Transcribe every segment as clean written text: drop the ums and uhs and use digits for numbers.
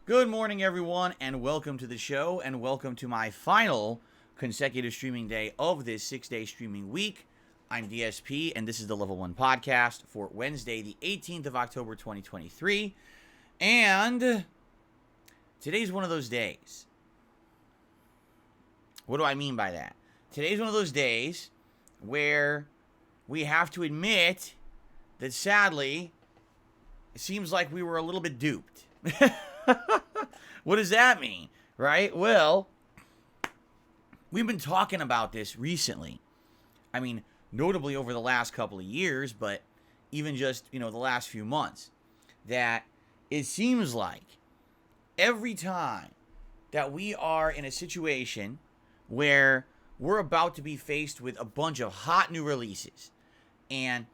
Good morning, everyone, and welcome to the show, and welcome to my final consecutive streaming day of this 6-day streaming week. I'm DSP, and this is the Level 1 podcast for Wednesday, the 18th of October, 2023. And today's one of those days. What do I mean by that? Today's one of those days where we have to admit that, sadly, it seems like we were a little bit duped. What does that mean, right? Well, we've been talking about this recently. I mean, notably over the last couple of years, but even just, the last few months, that it seems like every time that we are in a situation where we're about to be faced with a bunch of hot new releases, and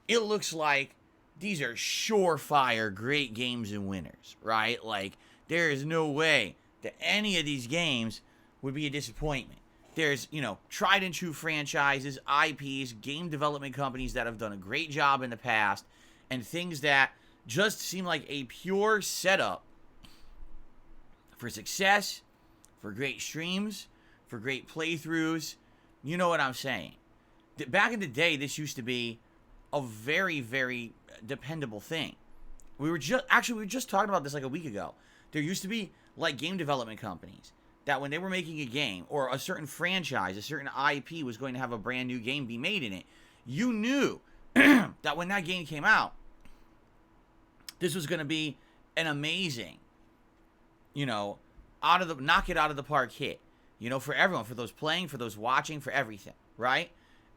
it looks like these are surefire great games and winners, right? Like, there is no way that any of these games would be a disappointment. There's, tried and true franchises, IPs, game development companies that have done a great job in the past, and things that just seem like a pure setup for success, for great streams, for great playthroughs. You know what I'm saying? Back in the day, this used to be a very, very dependable thing. We were just talking about this like a week ago. There used to be like game development companies that when they were making a game or a certain franchise, a certain IP was going to have a brand new game be made in it, you knew that when that game came out, this was going to be an amazing, knock it out of the park hit, for everyone, for those playing, for those watching, for everything, right?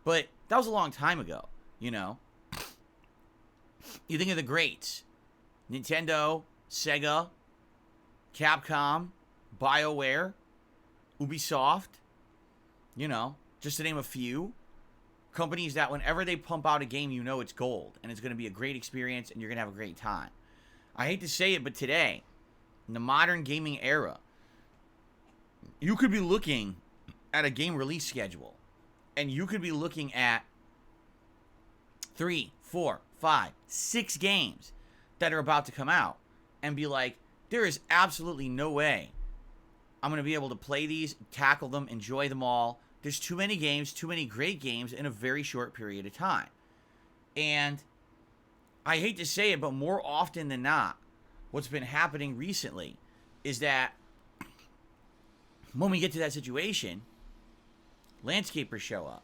But that was a long time ago. You think of the greats: Nintendo, Sega, Capcom, BioWare, Ubisoft, just to name a few. Companies that whenever they pump out a game, it's gold, and it's going to be a great experience, and you're going to have a great time. I hate to say it, but today, in the modern gaming era, you could be looking at a game release schedule, and you could be looking at 3, 4, 5, 6 games that are about to come out and be like, there is absolutely no way I'm going to be able to play these, tackle them, enjoy them all. There's too many games, too many great games in a very short period of time. And I hate to say it, but more often than not, what's been happening recently is that when we get to that situation, landscapers show up.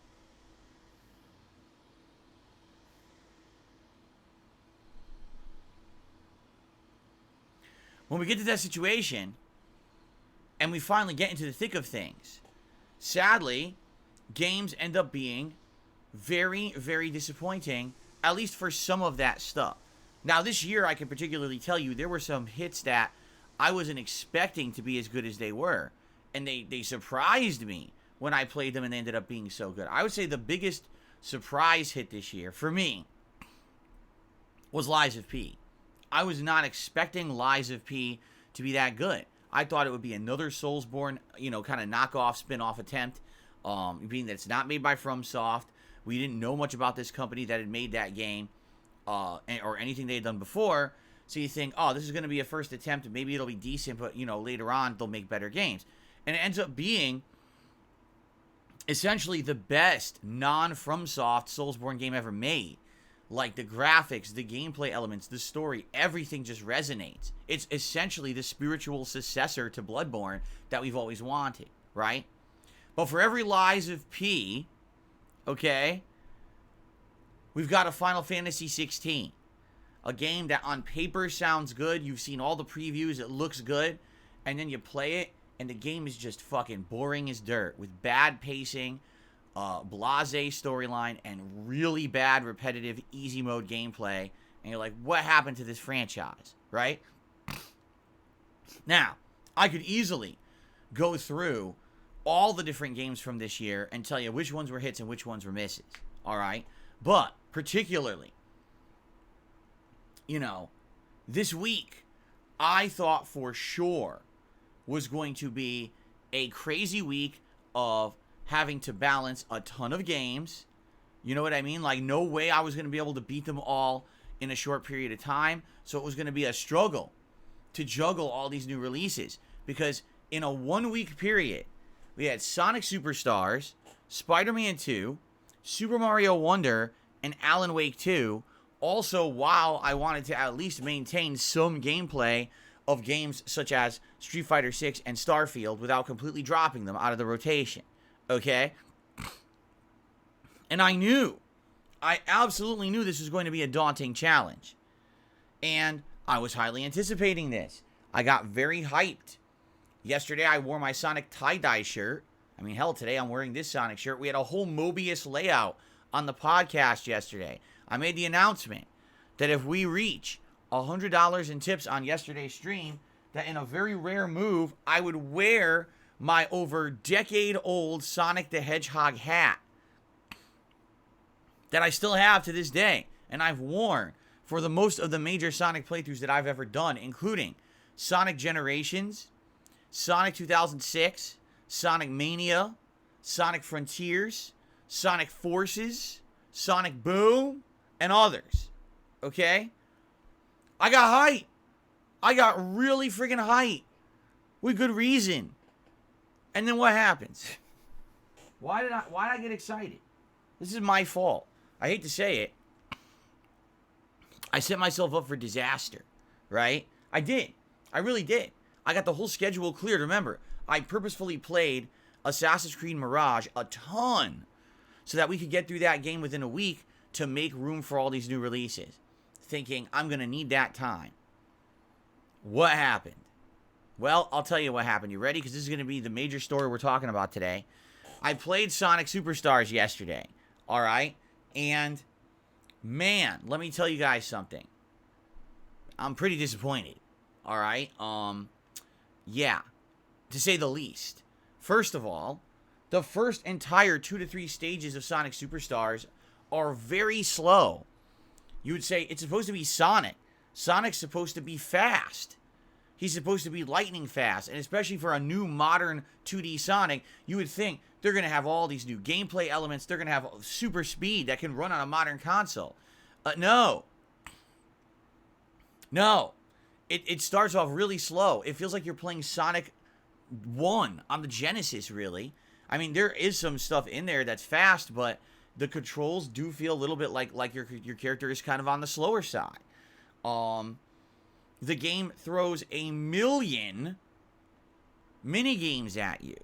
When we get to that situation and we finally get into the thick of things, sadly, games end up being very, very disappointing, at least for some of that stuff. Now, this year, I can particularly tell you, there were some hits that I wasn't expecting to be as good as they were. And they surprised me when I played them, and they ended up being so good. I would say the biggest surprise hit this year, for me, was Lies of P. I was not expecting Lies of P to be that good. I thought it would be another Soulsborne, you know, kind of knockoff, spin-off attempt, being that it's not made by FromSoft. We didn't know much about this company that had made that game, or anything they had done before. So you think, oh, this is going to be a first attempt, and maybe it'll be decent, but, you know, later on, they'll make better games. And it ends up being essentially the best non-FromSoft Soulsborne game ever made. Like, the graphics, the gameplay elements, the story, everything just resonates. It's essentially the spiritual successor to Bloodborne that we've always wanted, right? But for every Lies of P, okay, we've got a Final Fantasy 16. A game that on paper sounds good. You've seen all the previews. It looks good. And then you play it, and the game is just fucking boring as dirt with bad pacing, blasé storyline, and really bad repetitive easy mode gameplay. And you're like, what happened to this franchise, right? Now, I could easily go through all the different games from this year and tell you which ones were hits and which ones were misses, all right? But particularly, you know, this week, I thought for sure was going to be a crazy week of having to balance a ton of games. You know what I mean? Like, no way I was going to be able to beat them all in a short period of time. So it was going to be a struggle to juggle all these new releases. Because in a 1 week period, we had Sonic Superstars, Spider-Man 2, Super Mario Wonder, and Alan Wake 2. Also, while I wanted to at least maintain some gameplay of games such as Street Fighter 6 and Starfield without completely dropping them out of the rotation. Okay? And I absolutely knew this was going to be a daunting challenge. And I was highly anticipating this. I got very hyped. Yesterday, I wore my Sonic tie-dye shirt. I mean, hell, today I'm wearing this Sonic shirt. We had a whole Mobius layout on the podcast yesterday. I made the announcement that if we reach $100 in tips on yesterday's stream, that in a very rare move, I would wear my over decade-old Sonic the Hedgehog hat that I still have to this day, and I've worn for the most of the major Sonic playthroughs that I've ever done, including Sonic Generations, Sonic 2006, Sonic Mania, Sonic Frontiers, Sonic Forces, Sonic Boom, and others. Okay? I got hype. I got really freaking hype. With good reason. And then what happens? Why did I get excited? This is my fault. I hate to say it. I set myself up for disaster, right? I did. I really did. I got the whole schedule cleared. Remember, I purposefully played Assassin's Creed Mirage a ton so that we could get through that game within a week to make room for all these new releases. Thinking, I'm going to need that time. What happened? Well, I'll tell you what happened. You ready? Because this is going to be the major story we're talking about today. I played Sonic Superstars yesterday. All right? And, man, let me tell you guys something. I'm pretty disappointed. All right? Yeah. To say the least. First of all, the first entire 2 to 3 stages of Sonic Superstars are very slow. You would say it's supposed to be Sonic. Sonic's supposed to be fast. He's supposed to be lightning fast. And especially for a new modern 2D Sonic, you would think they're going to have all these new gameplay elements. They're going to have super speed that can run on a modern console. No. No. It starts off really slow. It feels like you're playing Sonic 1 on the Genesis, really. I mean, there is some stuff in there that's fast, but the controls do feel a little bit like your character is kind of on the slower side. The game throws a million mini games at you.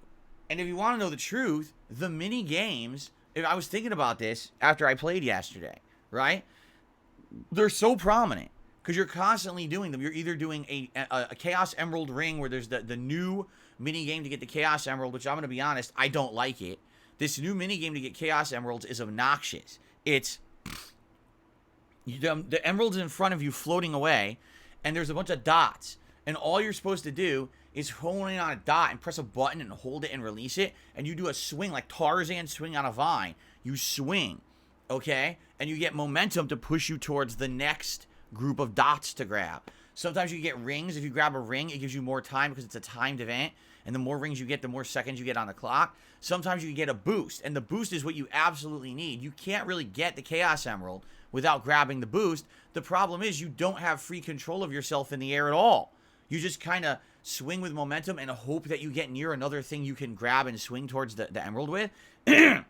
And if you want to know the truth, the mini games, I was thinking about this after I played yesterday, right? They're so prominent because you're constantly doing them. You're either doing a Chaos Emerald ring where there's the new mini game to get the Chaos Emerald, which I'm going to be honest, I don't like it. This new mini game to get Chaos Emeralds is obnoxious. It's the emeralds in front of you floating away, and there's a bunch of dots. And all you're supposed to do is hone in on a dot and press a button and hold it and release it. And you do a swing like Tarzan swing on a vine. You swing, okay? And you get momentum to push you towards the next group of dots to grab. Sometimes you get rings. If you grab a ring, it gives you more time because it's a timed event. And the more rings you get, the more seconds you get on the clock. Sometimes you get a boost. And the boost is what you absolutely need. You can't really get the Chaos Emerald without grabbing the boost. The problem is you don't have free control of yourself in the air at all. You just kind of swing with momentum and hope that you get near another thing you can grab and swing towards the emerald with. It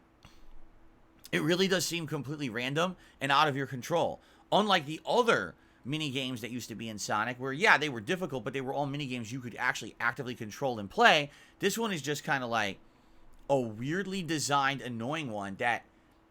really does seem completely random and out of your control. Unlike the other mini games that used to be in Sonic, where, yeah, they were difficult, but they were all mini games you could actually actively control and play. This one is just kind of like a weirdly designed, annoying one that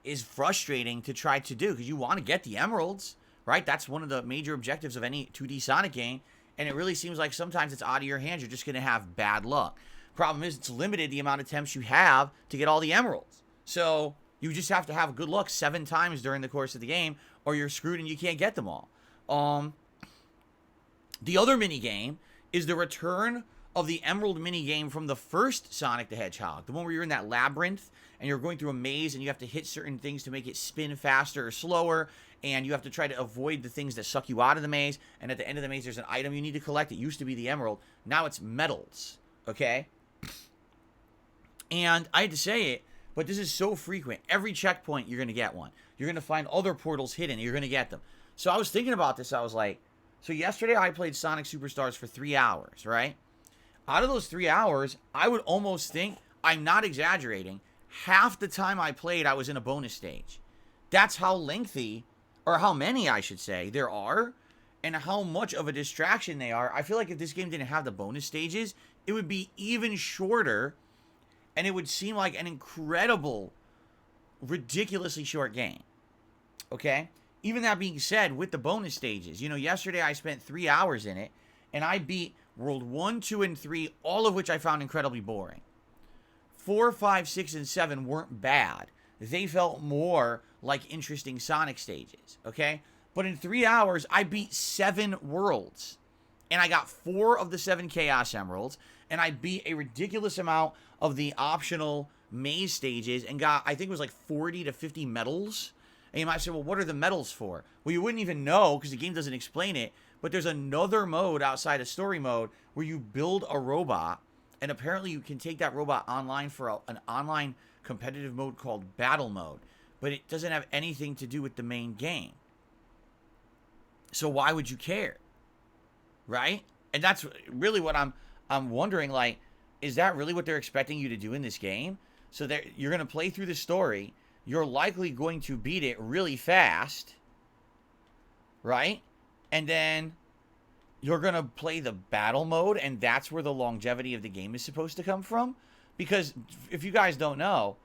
is frustrating to try to do because you want to get the emeralds, right? That's one of the major objectives of any 2D Sonic game, and it really seems like sometimes it's out of your hands. You're just going to have bad luck. Problem is, it's limited the amount of attempts you have to get all the emeralds. So you just have to have good luck 7 times during the course of the game, or you're screwed and you can't get them all. The other mini game is the return of the Emerald mini game from the first Sonic the Hedgehog, the one where you're in that labyrinth and you're going through a maze and you have to hit certain things to make it spin faster or slower, and you have to try to avoid the things that suck you out of the maze, and at the end of the maze there's an item you need to collect. It used to be the emerald, now it's medals, okay? And I hate to say it, but this is so frequent. Every checkpoint you're going to get one. You're going to find other portals hidden and you're going to get them. So I was thinking about this. I was like, so yesterday I played Sonic Superstars for 3 hours, right? Out of those 3 hours, I would almost think, I'm not exaggerating, half the time I played, I was in a bonus stage. That's how lengthy, or how many, I should say, there are, and how much of a distraction they are. I feel like if this game didn't have the bonus stages, it would be even shorter, and it would seem like an incredible, ridiculously short game. Okay? Even that being said, with the bonus stages, you know, yesterday I spent 3 hours in it, and I beat World 1, 2, and 3, all of which I found incredibly boring. 4, 5, 6, and 7 weren't bad. They felt more like interesting Sonic stages, okay? But in 3 hours, I beat 7 worlds. And I got 4 of the 7 Chaos Emeralds, and I beat a ridiculous amount of the optional maze stages, and got, I think it was like 40 to 50 medals. And you might say, well, what are the medals for? Well, you wouldn't even know because the game doesn't explain it. But there's another mode outside of story mode where you build a robot. And apparently you can take that robot online for an online competitive mode called Battle Mode. But it doesn't have anything to do with the main game. So why would you care? Right? And that's really what I'm wondering. Like, is that really what they're expecting you to do in this game? So you're going to play through the story. You're likely going to beat it really fast, right? And then you're going to play the battle mode, and that's where the longevity of the game is supposed to come from. Because if you guys don't know,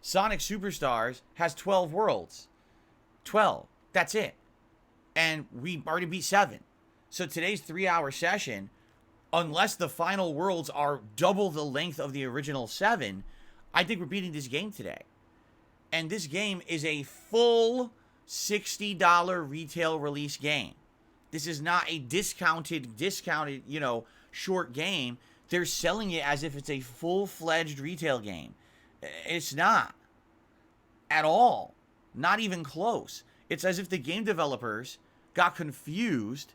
Sonic Superstars has 12 worlds. 12. That's it. And we already beat 7. So today's 3-hour session, unless the final worlds are double the length of the original 7, I think we're beating this game today. And this game is a full $60 retail release game. This is not a discounted, you know, short game. They're selling it as if it's a full-fledged retail game. It's not. At all. Not even close. It's as if the game developers got confused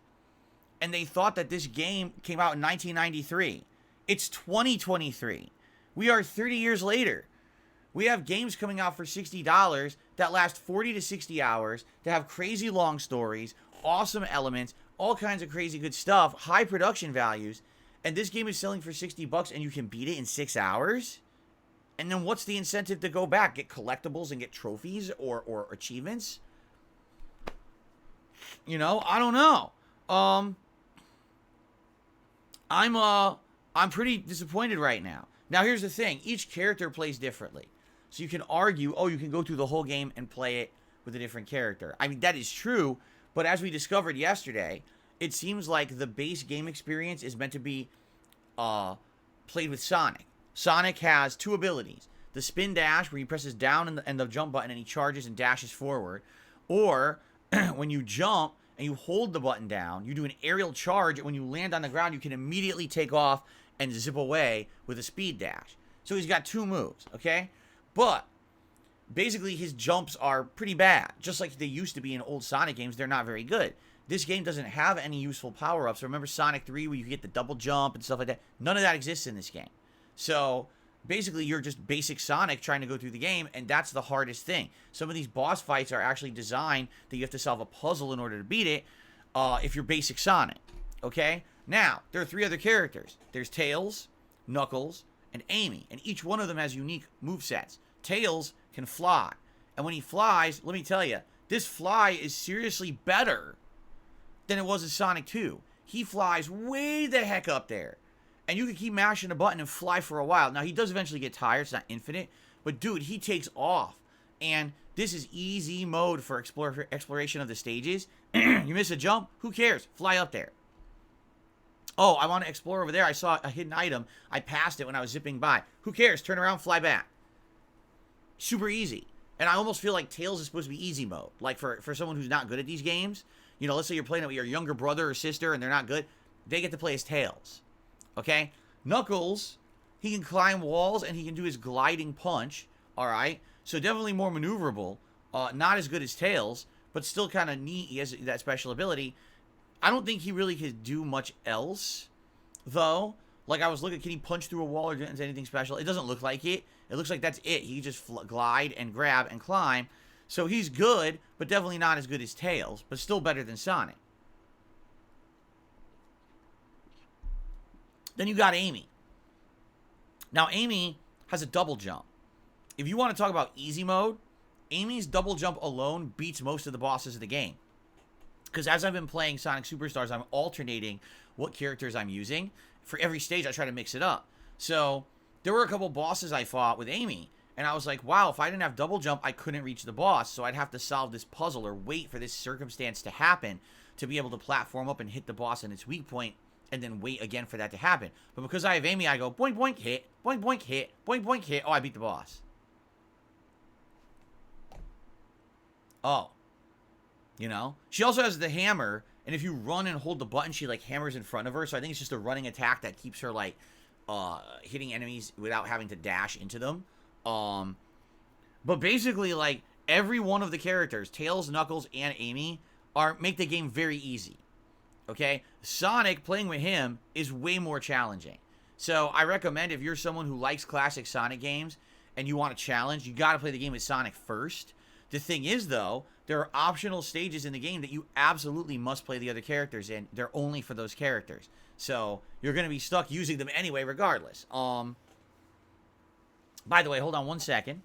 and they thought that this game came out in 1993. It's 2023. We are 30 years later. We have games coming out for $60 that last 40 to 60 hours, that have crazy long stories, awesome elements, all kinds of crazy good stuff, high production values, and this game is selling for $60 and you can beat it in 6 hours? And then what's the incentive to go back? Get collectibles and get trophies or achievements? You know, I don't know. I'm pretty disappointed right now. Now here's the thing, each character plays differently. So you can argue, oh, you can go through the whole game and play it with a different character. I mean, that is true, but as we discovered yesterday, it seems like the base game experience is meant to be played with Sonic. Sonic has 2 abilities. The spin dash, where he presses down and the jump button and he charges and dashes forward. Or when you jump and you hold the button down, you do an aerial charge, and when you land on the ground, you can immediately take off and zip away with a speed dash. So he's got 2 moves, okay? But basically his jumps are pretty bad. Just like they used to be in old Sonic games, they're not very good. this game doesn't have any useful power-ups. Remember Sonic 3 where you get the double jump and stuff like that? None of that exists in this game. So basically, you're just basic Sonic trying to go through the game, and that's the hardest thing. Some of these boss fights are actually designed that you have to solve a puzzle in order to beat it if you're basic Sonic, okay? Now, there are 3 other characters. There's Tails, Knuckles, and Amy, and each one of them has unique movesets. Tails can fly, and when he flies, let me tell you, this fly is seriously better than it was in Sonic 2. He flies way the heck up there. And you can keep mashing a button and fly for a while. Now, he does eventually get tired. It's not infinite. But, dude, he takes off. And this is easy mode for exploration of the stages. You miss a jump? Who cares? Fly up there. Oh, I want to explore over there. I saw a hidden item. I passed it when I was zipping by. Who cares? Turn around, fly back. Super easy. And I almost feel like Tails is supposed to be easy mode. Like, for someone who's not good at these games. You know, let's say you're playing it with your younger brother or sister and they're not good. They get to play as Tails. Okay? Knuckles, he can climb walls and he can do his gliding punch. Alright? So definitely more maneuverable. Not as good as Tails, but still kind of neat. He has that special ability. I don't think he really could do much else, though. Like, I was looking, can he punch through a wall or do anything special? It doesn't look like it. It looks like that's it. He can just glide and grab and climb. So he's good, but definitely not as good as Tails, but still better than Sonic. Then you got Amy. Now, Amy has a double jump. If you want to talk about easy mode, Amy's double jump alone beats most of the bosses of the game. Because as I've been playing Sonic Superstars, I'm alternating what characters I'm using. For every stage, I try to mix it up. So, there were a couple bosses I fought with Amy. And I was like, wow, if I didn't have double jump, I couldn't reach the boss. So I'd have to solve this puzzle or wait for this circumstance to happen to be able to platform up and hit the boss in its weak point. And then wait again for that to happen. But because I have Amy, I go boink, boink, hit, boink, boink, hit, boink, boink, hit. Oh, I beat the boss. Oh. You know? She also has the hammer. And if you run and hold the button, she, like, hammers in front of her. So I think it's just a running attack that keeps her, like, hitting enemies without having to dash into them. But basically, like, every one of the characters, Tails, Knuckles, and Amy, make the game very easy. Okay? Sonic, playing with him, is way more challenging. So, I recommend if you're someone who likes classic Sonic games, and you want a challenge, you gotta play the game with Sonic first. The thing is, though, there are optional stages in the game that you absolutely must play the other characters in. They're only for those characters. So, you're gonna be stuck using them anyway, regardless. By the way, hold on one second.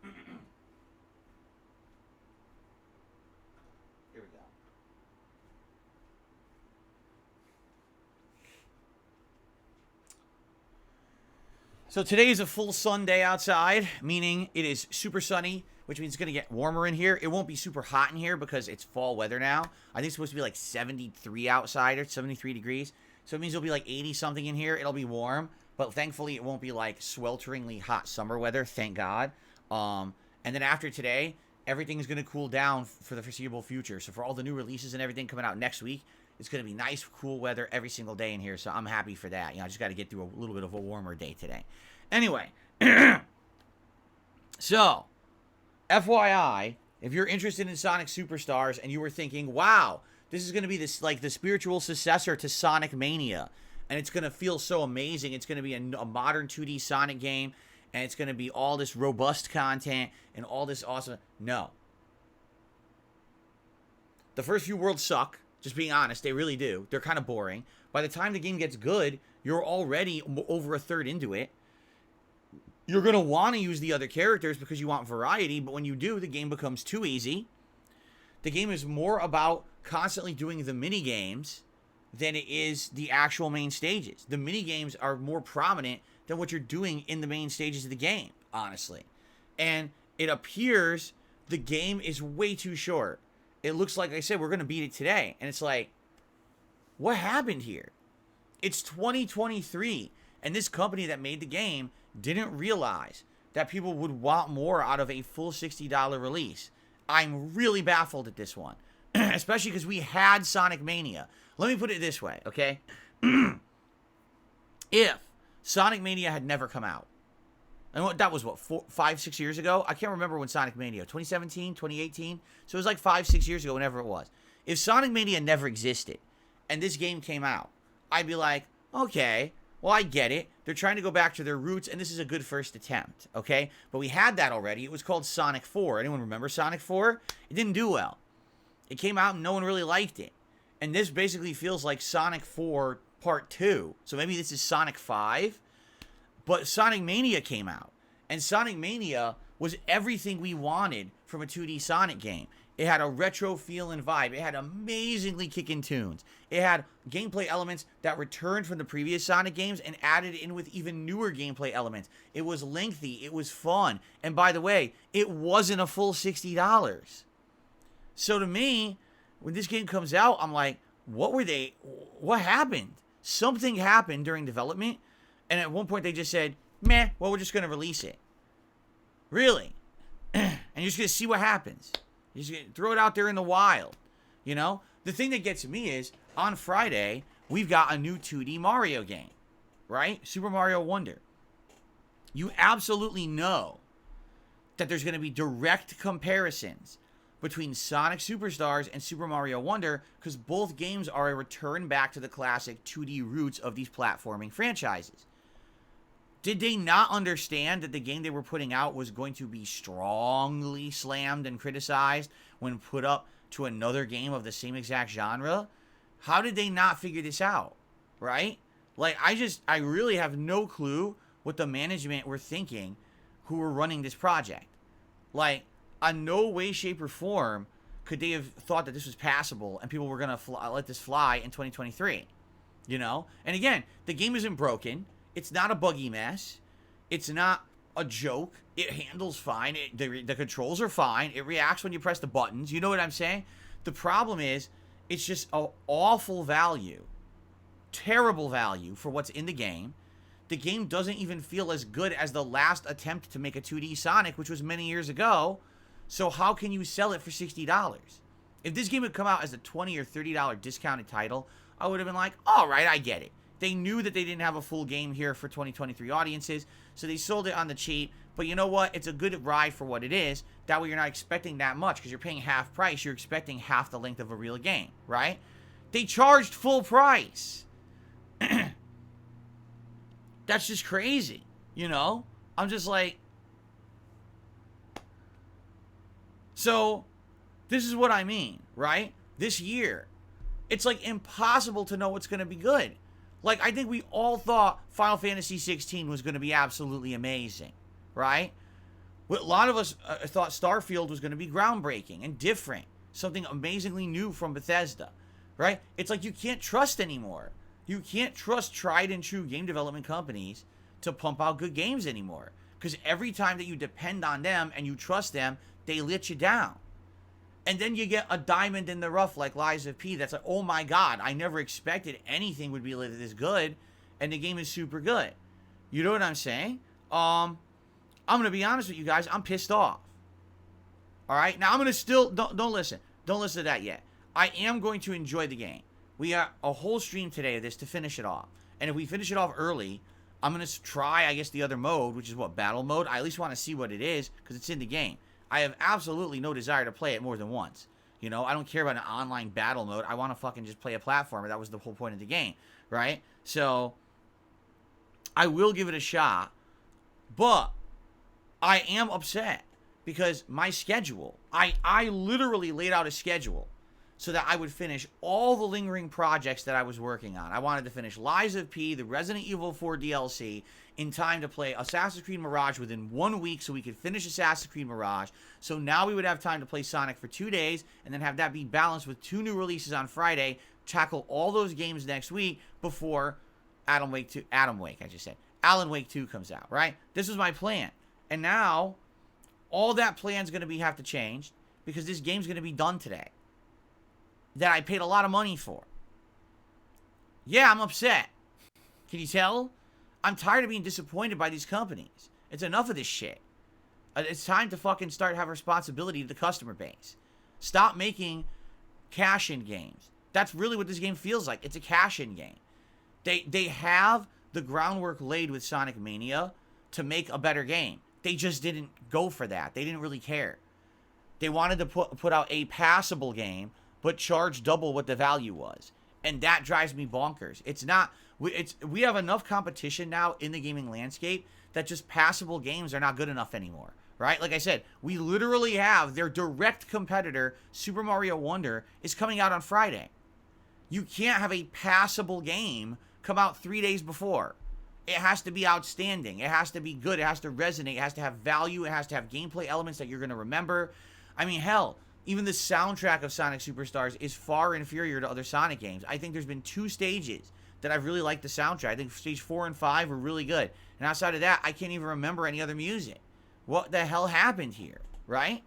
Here we go. So today is a full sun day outside, meaning it is super sunny, which means it's going to get warmer in here. It won't be super hot in here because it's fall weather now. I think it's supposed to be like 73 outside or 73 degrees. So it means it'll be like 80 something in here. It'll be warm, but thankfully it won't be like swelteringly hot summer weather, thank God. And then after today, everything is going to cool down for the foreseeable future. So for all the new releases and everything coming out next week, it's going to be nice, cool weather every single day in here. So I'm happy for that. You know, I just got to get through a little bit of a warmer day today. Anyway, so FYI, if you're interested in Sonic Superstars and you were thinking, wow, this is going to be this like the spiritual successor to Sonic Mania, and it's going to feel so amazing. It's going to be a modern 2D Sonic game, and it's going to be all this robust content and all this awesome. No. The first few worlds suck. Just being honest, they really do. They're kind of boring. By the time the game gets good, you're already over a third into it. You're going to want to use the other characters because you want variety, but when you do, the game becomes too easy. The game is more about constantly doing the mini-games than it is the actual main stages. The mini-games are more prominent than what you're doing in the main stages of the game, honestly. And it appears the game is way too short. It looks like I said, we're going to beat it today. And it's like, what happened here? It's 2023. And this company that made the game didn't realize that people would want more out of a full $60 release. I'm really baffled at this one. Especially because we had Sonic Mania. Let me put it this way, okay? If Sonic Mania had never come out, And that was, 5, 6 years ago? I can't remember when Sonic Mania, 2017, 2018? So it was like 5, 6 years ago, whenever it was. If Sonic Mania never existed, and this game came out, I'd be like, okay, well, I get it. They're trying to go back to their roots, and this is a good first attempt, okay? But we had that already. It was called Sonic 4. Anyone remember Sonic 4? It didn't do well. It came out, and no one really liked it. And this basically feels like Sonic 4 Part 2. So maybe this is Sonic 5. But Sonic Mania came out. And Sonic Mania was everything we wanted from a 2D Sonic game. It had a retro feel and vibe. It had amazingly kicking tunes. It had gameplay elements that returned from the previous Sonic games and added in with even newer gameplay elements. It was lengthy. It was fun. And by the way, it wasn't a full $60. So to me, when this game comes out, I'm like, what happened? Something happened during development. And at one point they just said, meh, well, we're just going to release it. Really? And you're just going to see what happens. You're just going to throw it out there in the wild. You know? The thing that gets me is, on Friday, we've got a new 2D Mario game. Right? Super Mario Wonder. You absolutely know that there's going to be direct comparisons between Sonic Superstars and Super Mario Wonder, because both games are a return back to the classic 2D roots of these platforming franchises. Did they not understand that the game they were putting out was going to be strongly slammed and criticized when put up to another game of the same exact genre? How did they not figure this out? Right? Like, I really have no clue what the management were thinking who were running this project. Like, on no way, shape, or form could they have thought that this was passable and people were going to let this fly in 2023. You know? And again, the game isn't broken. It's not a buggy mess. It's not a joke. It handles fine. The controls are fine. It reacts when you press the buttons. You know what I'm saying? The problem is, it's just an awful value. Terrible value for what's in the game. The game doesn't even feel as good as the last attempt to make a 2D Sonic, which was many years ago. So how can you sell it for $60? If this game had come out as a $20 or $30 discounted title, I would have been like, all right, I get it. They knew that they didn't have a full game here for 2023 audiences, so they sold it on the cheap. But you know what? It's a good ride for what it is. That way you're not expecting that much, because you're paying half price. You're expecting half the length of a real game, right? They charged full price. That's just crazy, you know? I'm just like... So, this is what I mean, right? This year, it's like impossible to know what's going to be good. Like, I think we all thought Final Fantasy 16 was going to be absolutely amazing, right? A lot of us thought Starfield was going to be groundbreaking and different. Something amazingly new from Bethesda, right? It's like you can't trust anymore. You can't trust tried and true game development companies to pump out good games anymore. Because every time that you depend on them and you trust them, they let you down. And then you get a diamond in the rough like Lies of P that's like, oh my god, I never expected anything would be this good, and the game is super good. You know what I'm saying? I'm going to be honest with you guys, I'm pissed off. Alright? Now I'm going to still, don't listen. Don't listen to that yet. I am going to enjoy the game. We got a whole stream today of this to finish it off. And if we finish it off early, I'm going to try, I guess, the other mode, which is what, battle mode? I at least want to see what it is, because it's in the game. I have absolutely no desire to play it more than once. You know, I don't care about an online battle mode. I want to fucking just play a platformer. That was the whole point of the game, right? So, I will give it a shot, but I am upset because my schedule, I literally laid out a schedule so that I would finish all the lingering projects that I was working on. I wanted to finish Lies of P, the Resident Evil 4 DLC, in time to play Assassin's Creed Mirage within 1 week so we could finish Assassin's Creed Mirage. So now we would have time to play Sonic for 2 days and then have that be balanced with 2 new releases on Friday, tackle all those games next week before Alan Wake 2 comes out, right? This was my plan. And now, all that plan's going to have to change because this game's going to be done today. That I paid a lot of money for. Yeah, I'm upset. Can you tell? I'm tired of being disappointed by these companies. It's enough of this shit. It's time to fucking start having responsibility to the customer base. Stop making cash-in games. That's really what this game feels like. It's a cash-in game. They have the groundwork laid with Sonic Mania to make a better game. They just didn't go for that. They didn't really care. They wanted to put out a passable game, but charge double what the value was. And that drives me bonkers. It's not, we have enough competition now in the gaming landscape that just passable games are not good enough anymore, right? Like I said, we literally have their direct competitor, Super Mario Wonder, is coming out on Friday. You can't have a passable game come out 3 days before. It has to be outstanding. It has to be good. It has to resonate. It has to have value. It has to have gameplay elements that you're going to remember. I mean, hell, even the soundtrack of Sonic Superstars is far inferior to other Sonic games. I think there's been 2 stages that I've really liked the soundtrack. I think stage 4 and 5 were really good. And outside of that, I can't even remember any other music. What the hell happened here, right?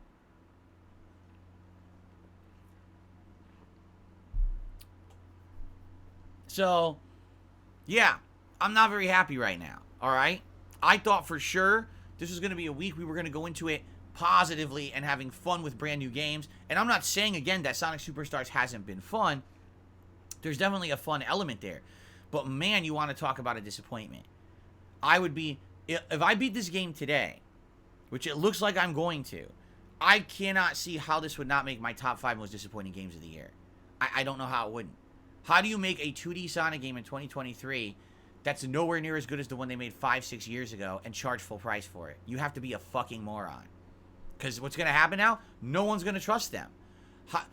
So, yeah, I'm not very happy right now, all right? I thought for sure this was going to be a week we were going to go into it positively and having fun with brand new games. And I'm not saying, again, that Sonic Superstars hasn't been fun. There's definitely a fun element there. But, man, you want to talk about a disappointment. I would be, if I beat this game today, which it looks like I'm going to, I cannot see how this would not make my top 5 most disappointing games of the year. I don't know how it wouldn't. How do you make a 2D Sonic game in 2023 that's nowhere near as good as the one they made 5-6 years ago and charge full price for it? You have to be a fucking moron. Because what's going to happen now? No one's going to trust them.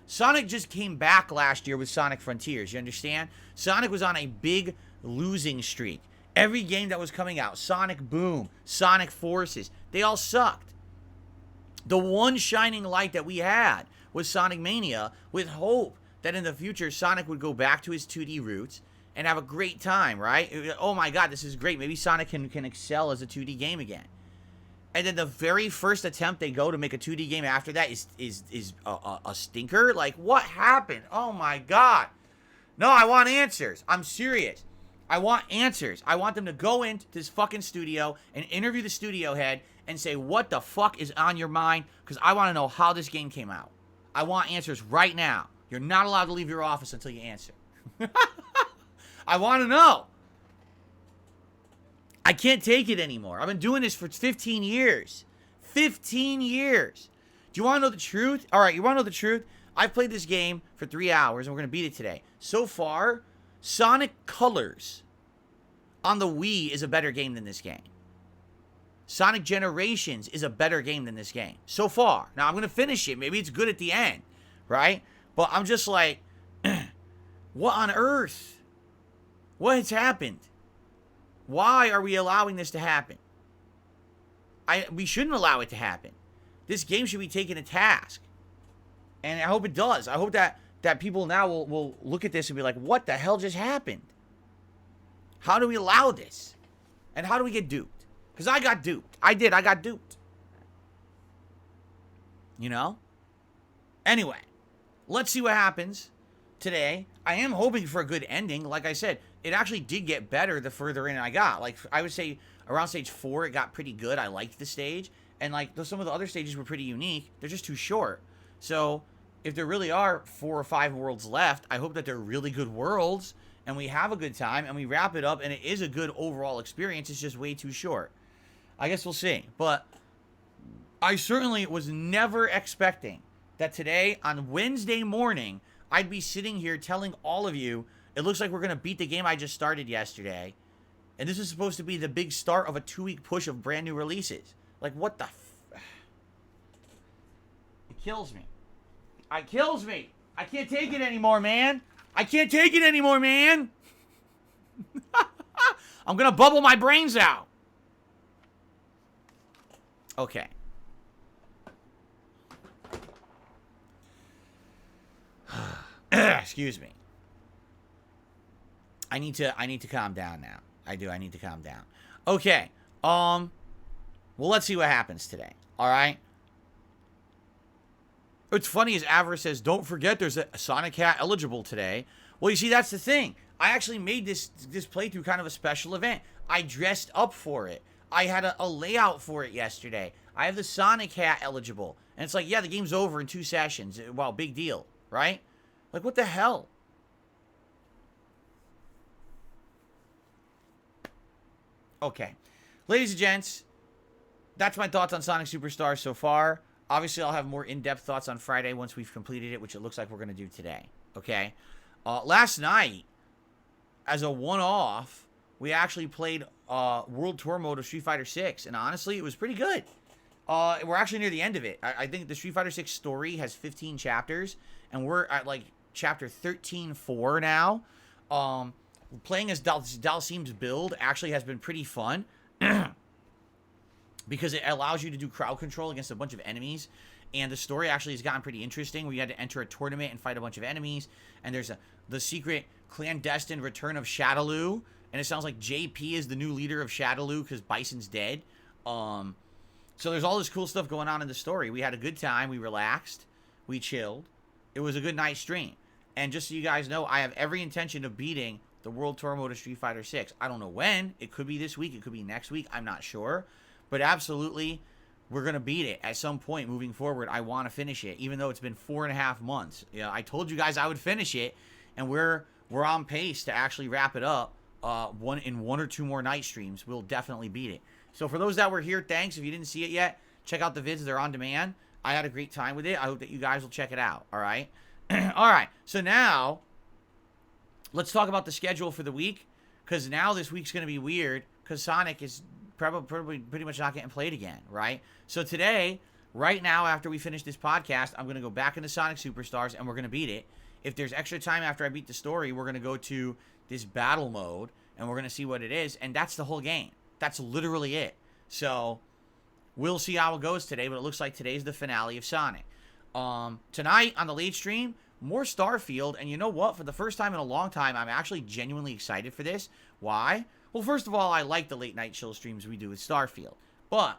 Sonic just came back last year with Sonic Frontiers, you understand? Sonic was on a big losing streak. Every game that was coming out, Sonic Boom, Sonic Forces, they all sucked. The one shining light that we had was Sonic Mania, with hope that in the future Sonic would go back to his 2D roots and have a great time, right? Oh my god, this is great. Maybe Sonic can excel as a 2D game again. And then the very first attempt they go to make a 2D game after that is a stinker? Like, what happened? Oh my god. No, I want answers. I'm serious. I want answers. I want them to go into this fucking studio and interview the studio head and say, what the fuck is on your mind? Because I want to know how this game came out. I want answers right now. You're not allowed to leave your office until you answer. I want to know. I can't take it anymore. I've been doing this for 15 years. 15 years. Do you want to know the truth? All right, you want to know the truth? I've played this game for 3 hours, and we're going to beat it today. So far, Sonic Colors on the Wii is a better game than this game. Sonic Generations is a better game than this game. So far. Now, I'm going to finish it. Maybe it's good at the end, right? But I'm just like, what on earth? What has happened? Why are we allowing this to happen? We shouldn't allow it to happen. This game should be taken to task. And I hope it does. I hope that people now will look at this and be like, what the hell just happened? How do we allow this? And how do we get duped? Because I got duped. I got duped. You know? Anyway, let's see what happens today. I am hoping for a good ending. Like I said, it actually did get better the further in I got. Like, I would say around stage 4, it got pretty good. I liked the stage. And, like, some of the other stages were pretty unique. They're just too short. So, if there really are 4 or 5 worlds left, I hope that they're really good worlds, and we have a good time, and we wrap it up, and it is a good overall experience. It's just way too short. I guess we'll see. But I certainly was never expecting that today, on Wednesday morning, I'd be sitting here telling all of you, it looks like we're going to beat the game I just started yesterday. And this is supposed to be the big start of a 2-week push of brand new releases. Like, what the It kills me. It kills me. I can't take it anymore, man. I can't take it anymore, man. I'm going to bubble my brains out. Okay. Excuse me. I need to calm down now. I need to calm down. Okay. Well, let's see what happens today. All right. What's funny is Avarice says, don't forget there's a Sonic Hat eligible today. Well, you see, that's the thing. I actually made this playthrough kind of a special event. I dressed up for it. I had a layout for it yesterday. I have the Sonic Hat eligible. And it's like, yeah, the game's over in 2 sessions. Well, big deal, right? Like, what the hell? Okay. ladies and gents, that's my thoughts on Sonic Superstars so far. Obviously, I'll have more in-depth thoughts on Friday once we've completed it, which it looks like we're going to do today. Okay? Last night, as a one-off, we actually played World Tour Mode of Street Fighter 6, and honestly, it was pretty good. We're actually near the end of it. I think the Street Fighter 6 story has 15 chapters, and we're at, like, chapter 13-4 now. Playing as Dalsim's build actually has been pretty fun. Because it allows you to do crowd control against a bunch of enemies. And the story actually has gotten pretty interesting. We had to enter a tournament and fight a bunch of enemies. And there's the secret clandestine return of Shadaloo. And it sounds like JP is the new leader of Shadaloo because Bison's dead. So there's all this cool stuff going on in the story. We had a good time. We relaxed. We chilled. It was a good night stream. And just so you guys know, I have every intention of beating the World Tour Mode of Street Fighter 6. I don't know when. It could be this week. It could be next week. I'm not sure. But absolutely, we're going to beat it at some point moving forward. I want to finish it, even though it's been 4.5 months. You know, I told you guys I would finish it, and we're on pace to actually wrap it up in 1 or 2 more night streams. We'll definitely beat it. So for those that were here, thanks. If you didn't see it yet, check out the vids. They're on demand. I had a great time with it. I hope that you guys will check it out, all right? All right, so now let's talk about the schedule for the week, because now this week's going to be weird because Sonic is probably pretty much not getting played again, right? So today, right now, after we finish this podcast, I'm going to go back into Sonic Superstars, and we're going to beat it. If there's extra time after I beat the story, we're going to go to this battle mode, and we're going to see what it is, and that's the whole game. That's literally it. So we'll see how it goes today, but it looks like today's the finale of Sonic. Tonight, on the late stream, more Starfield, and you know what? For the first time in a long time, I'm actually genuinely excited for this. Why? Well, first of all, I like the late night chill streams we do with Starfield, but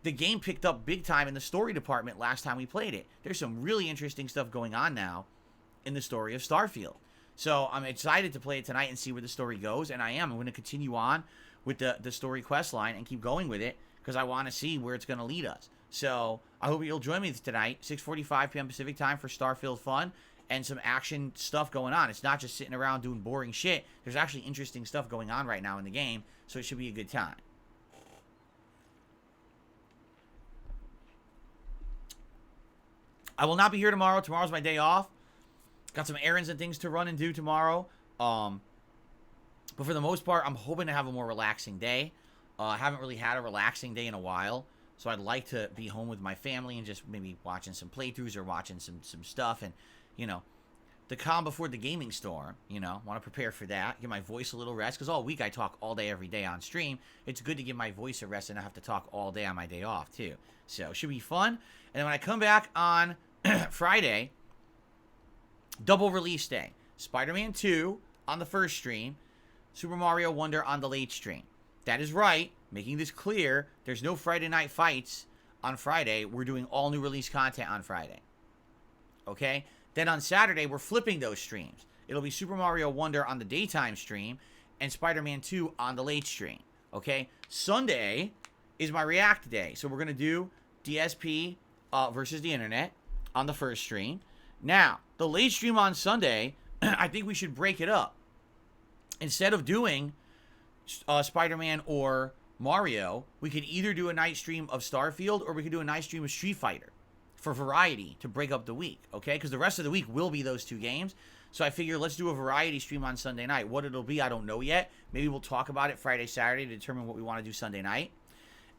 the game picked up big time in the story department last time we played it. There's some really interesting stuff going on now in the story of Starfield. So I'm excited to play it tonight and see where the story goes, and I'm going to continue on with the story quest line and keep going with it because I want to see where it's going to lead us. So I hope you'll join me tonight, 6:45 p.m. Pacific time for Starfield fun and some action stuff going on. It's not just sitting around doing boring shit. There's actually interesting stuff going on right now in the game, so it should be a good time. I will not be here tomorrow. Tomorrow's my day off. Got some errands and things to run and do tomorrow. But for the most part, I'm hoping to have a more relaxing day. I haven't really had a relaxing day in a while, so I'd like to be home with my family and just maybe watching some playthroughs or watching some stuff and, you know, the calm before the gaming storm, you know, want to prepare for that, give my voice a little rest, because all week I talk all day, every day on stream. It's good to give my voice a rest and not have to talk all day on my day off, too. So, it should be fun. And then when I come back on Friday, double release day. Spider-Man 2 on the first stream, Super Mario Wonder on the late stream. That is right, making this clear, there's no Friday night fights on Friday. We're doing all new release content on Friday. Okay? Then on Saturday, we're flipping those streams. It'll be Super Mario Wonder on the daytime stream and Spider-Man 2 on the late stream. Okay? Sunday is my React day. So we're going to do DSP versus the internet on the first stream. Now, the late stream on Sunday, I think we should break it up. Instead of doing Spider-Man or Mario, we could either do a night stream of Starfield or we could do a night stream of Street Fighter for variety to break up the week, okay? Because the rest of the week will be those 2 games. So I figure let's do a variety stream on Sunday night. What it'll be, I don't know yet. Maybe we'll talk about it Friday, Saturday to determine what we want to do Sunday night.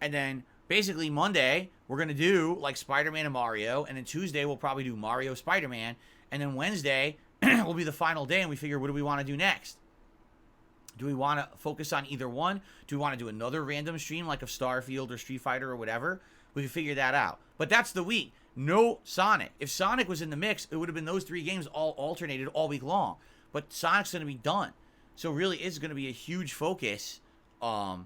And then basically Monday, we're going to do like Spider-Man and Mario. And then Tuesday, we'll probably do Mario, Spider-Man. And then Wednesday will be the final day. And we figure, what do we want to do next? Do we want to focus on either one? Do we want to do another random stream like of Starfield or Street Fighter or whatever? We can figure that out. But that's the week. No Sonic. If Sonic was in the mix, it would have been those 3 games all alternated all week long. But Sonic's going to be done. So really it's going to be a huge focus on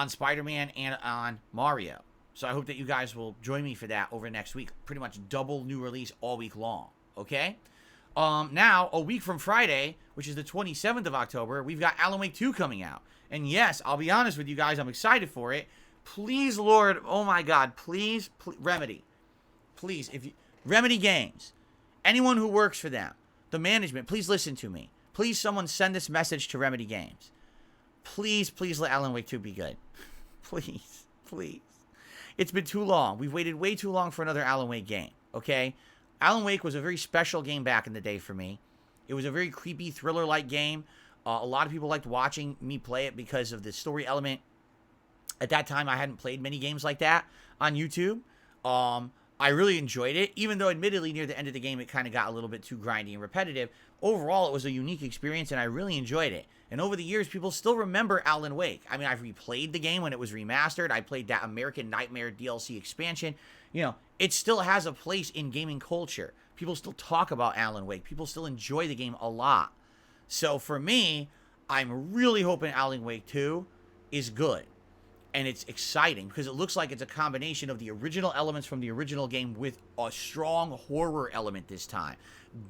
Spider-Man and on Mario. So I hope that you guys will join me for that over next week. Pretty much double new release all week long. Okay? Now, a week from Friday, which is the 27th of October, we've got Alan Wake 2 coming out. And yes, I'll be honest with you guys, I'm excited for it. Please, Lord, oh my God, please, Remedy. Please, Remedy Games, anyone who works for them, the management, please listen to me. Please, someone send this message to Remedy Games. Please let Alan Wake 2 be good. Please, please. It's been too long. We've waited way too long for another Alan Wake game, okay? Alan Wake was a very special game back in the day for me. It was a very creepy, thriller-like game. A lot of people liked watching me play it because of the story element. At that time, I hadn't played many games like that on YouTube. I really enjoyed it, even though admittedly near the end of the game, it kind of got a little bit too grindy and repetitive. Overall, it was a unique experience, and I really enjoyed it. And over the years, people still remember Alan Wake. I mean, I've replayed the game when it was remastered. I played that American Nightmare DLC expansion. You know, it still has a place in gaming culture. People still talk about Alan Wake. People still enjoy the game a lot. So for me, I'm really hoping Alan Wake 2 is good. And it's exciting because it looks like it's a combination of the original elements from the original game with a strong horror element this time.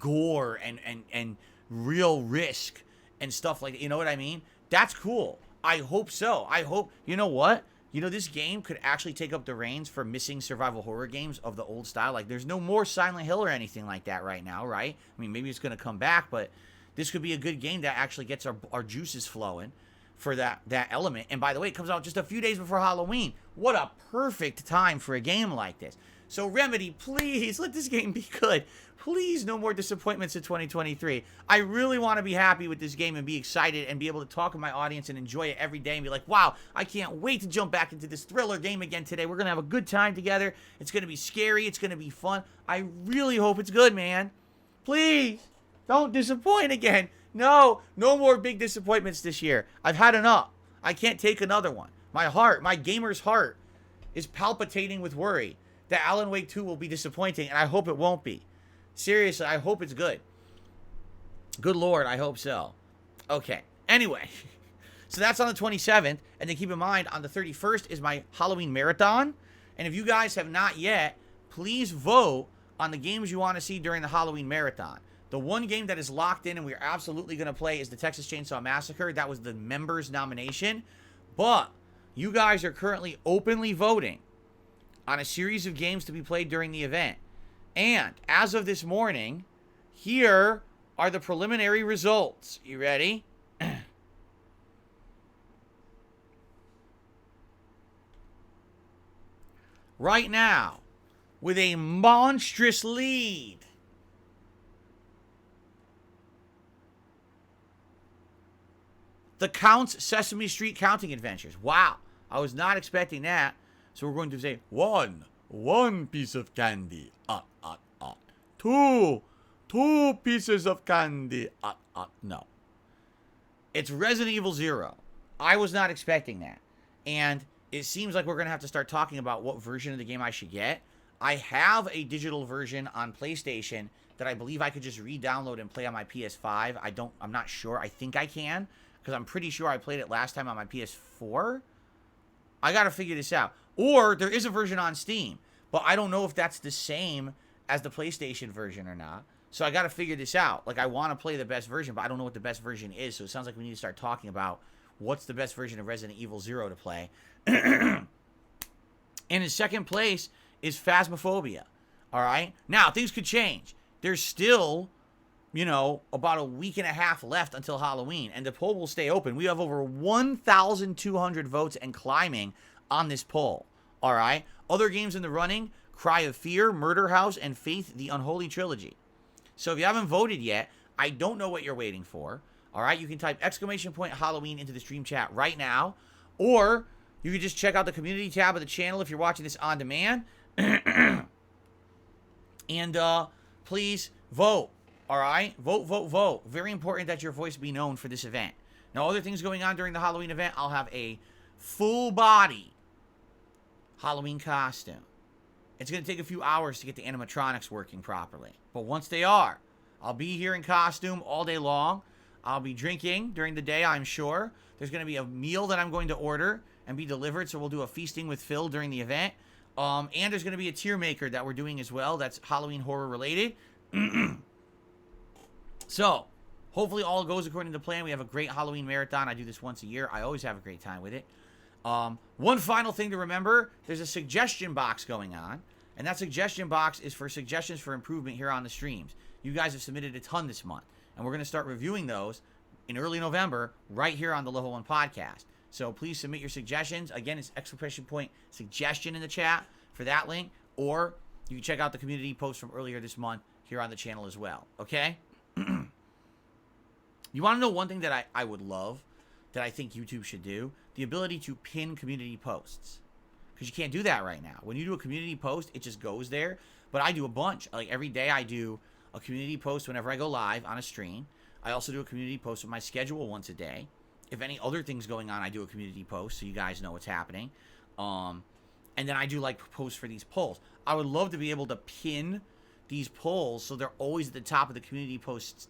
Gore and real risk and stuff like that. You know what I mean? That's cool. I hope so. I hope, you know what? You know, this game could actually take up the reins for missing survival horror games of the old style. Like, there's no more Silent Hill or anything like that right now, right? I mean, maybe it's going to come back, but this could be a good game that actually gets our juices flowing for that element. And by the way, it comes out just a few days before Halloween. What a perfect time for a game like this. So Remedy, please let this game be good. Please, no more disappointments in 2023. I really want to be happy with this game and be excited and be able to talk to my audience and enjoy it every day and be like, wow, I can't wait to jump back into this thriller game again today. We're going to have a good time together. It's going to be scary. It's going to be fun. I really hope it's good, man. Please, don't disappoint again. No more big disappointments this year. I've had enough. I can't take another one. My heart, my gamer's heart, is palpitating with worry that Alan Wake 2 will be disappointing, and I hope it won't be. Seriously, I hope it's good. Good Lord, I hope so. Okay, anyway. So that's on the 27th, and then keep in mind, on the 31st is my Halloween marathon, and if you guys have not yet, please vote on the games you want to see during the Halloween marathon. The one game that is locked in and we're absolutely going to play is the Texas Chainsaw Massacre. That was the members' nomination. But you guys are currently openly voting on a series of games to be played during the event. And as of this morning, here are the preliminary results. You ready? Right now, with a monstrous lead, The Count's Sesame Street Counting Adventures. Wow. I was not expecting that. So we're going to say one piece of candy. Two pieces of candy. No. It's Resident Evil 0. I was not expecting that. And it seems like we're going to have to start talking about what version of the game I should get. I have a digital version on PlayStation that I believe I could just re-download and play on my PS5. I'm not sure. I think I can, because I'm pretty sure I played it last time on my PS4. I got to figure this out. Or there is a version on Steam, but I don't know if that's the same as the PlayStation version or not. So I got to figure this out. Like, I want to play the best version, but I don't know what the best version is. So it sounds like we need to start talking about what's the best version of Resident Evil 0 to play. And in second place is Phasmophobia. All right? Now, things could change. There's still, about a week and a half left until Halloween, and the poll will stay open. We have over 1,200 votes and climbing on this poll. All right? Other games in the running, Cry of Fear, Murder House, and Faith the Unholy Trilogy. So if you haven't voted yet, I don't know what you're waiting for. All right? You can type !Halloween into the stream chat right now, or you can just check out the community tab of the channel if you're watching this on demand. And please vote. All right? Vote. Very important that your voice be known for this event. Now, other things going on during the Halloween event, I'll have a full body Halloween costume. It's going to take a few hours to get the animatronics working properly. But once they are, I'll be here in costume all day long. I'll be drinking during the day, I'm sure. There's going to be a meal that I'm going to order and be delivered, so we'll do a feasting with Phil during the event. And there's going to be a tier maker that we're doing as well that's Halloween horror related. So, hopefully all goes according to plan. We have a great Halloween marathon. I do this once a year. I always have a great time with it. One final thing to remember, there's a suggestion box going on. And that suggestion box is for suggestions for improvement here on the streams. You guys have submitted a ton this month. And we're going to start reviewing those in early November right here on the Level 1 podcast. So please submit your suggestions. Again, it's exclamation point suggestion in the chat for that link, or you can check out the community post from earlier this month here on the channel as well, okay? You want to know one thing that I would love, that I think YouTube should do? The ability to pin community posts. Because you can't do that right now. When you do a community post, it just goes there. But I do a bunch. Like every day I do a community post whenever I go live on a stream. I also do a community post with my schedule once a day. If any other things going on, I do a community post so you guys know what's happening. And then I do like posts for these polls. I would love to be able to pin these polls so they're always at the top of the community posts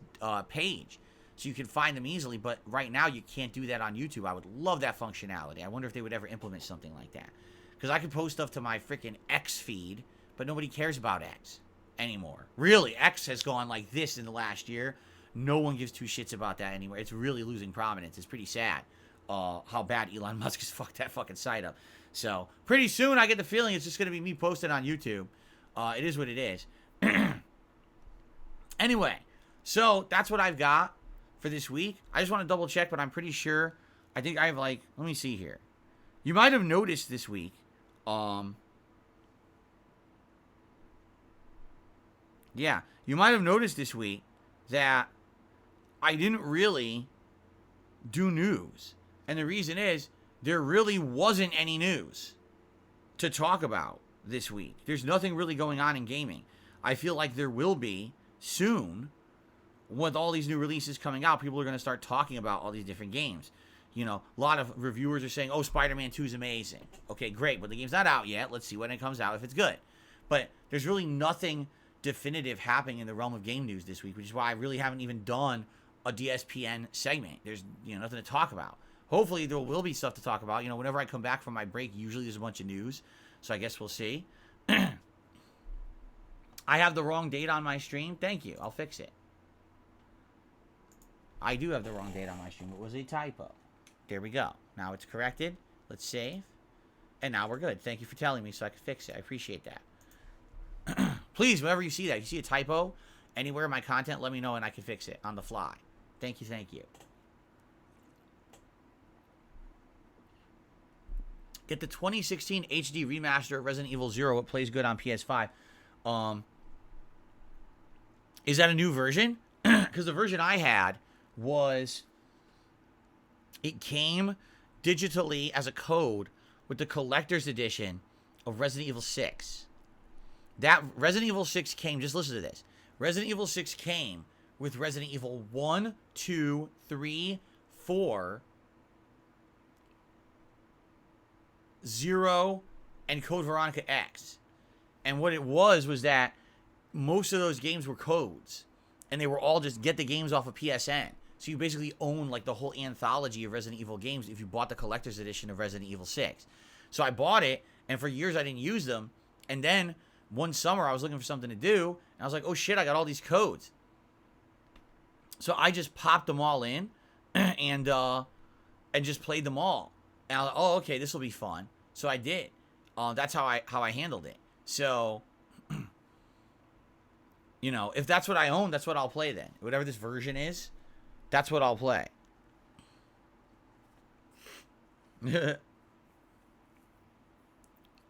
page. So you can find them easily, but right now you can't do that on YouTube. I would love that functionality. I wonder if they would ever implement something like that. Because I could post stuff to my freaking X feed, but nobody cares about X anymore. Really, X has gone like this in the last year. No one gives two shits about that anymore. It's really losing prominence. It's pretty sad how bad Elon Musk has fucked that fucking site up. So pretty soon I get the feeling it's just going to be me posted on YouTube. It is what it is. Anyway, so that's what I've got for this week. I just want to double check, but I'm pretty sure. I think I have like, let me see here. You might have noticed this week. Yeah, you might have noticed this week that I didn't really do news. And the reason is there really wasn't any news to talk about this week. There's nothing really going on in gaming. I feel like there will be soon. With all these new releases coming out, people are going to start talking about all these different games. You know, a lot of reviewers are saying, oh, Spider-Man 2 is amazing. Okay, great, but the game's not out yet. Let's see when it comes out if it's good. But there's really nothing definitive happening in the realm of game news this week, which is why I really haven't even done a DSPN segment. There's, nothing to talk about. Hopefully there will be stuff to talk about. Whenever I come back from my break, usually there's a bunch of news. So I guess we'll see. I have the wrong date on my stream. Thank you. I'll fix it. I do have the wrong date on my stream. It was a typo. There we go. Now it's corrected. Let's save. And now we're good. Thank you for telling me so I can fix it. I appreciate that. Please, whenever you see that, if you see a typo anywhere in my content, let me know and I can fix it on the fly. Thank you, thank you. Get the 2016 HD remaster of Resident Evil 0. It plays good on PS5. Is that a new version? Because the version I had was, it came digitally as a code with the collector's edition of Resident Evil 6. That Resident Evil 6 came, just listen to this. Resident Evil 6 came with Resident Evil 1, 2, 3, 4, 0, and Code Veronica X. And what it was that most of those games were codes. And they were all just get the games off of PSN. So you basically own like the whole anthology of Resident Evil games if you bought the collector's edition of Resident Evil 6. So I bought it, and for years I didn't use them. And then one summer I was looking for something to do, and I was like, oh shit, I got all these codes. So I just popped them all in and just played them all. And I was like, oh, okay, this will be fun. So I did. That's how I handled it. So if that's what I own, that's what I'll play then. Whatever this version is, that's what I'll play. Alright,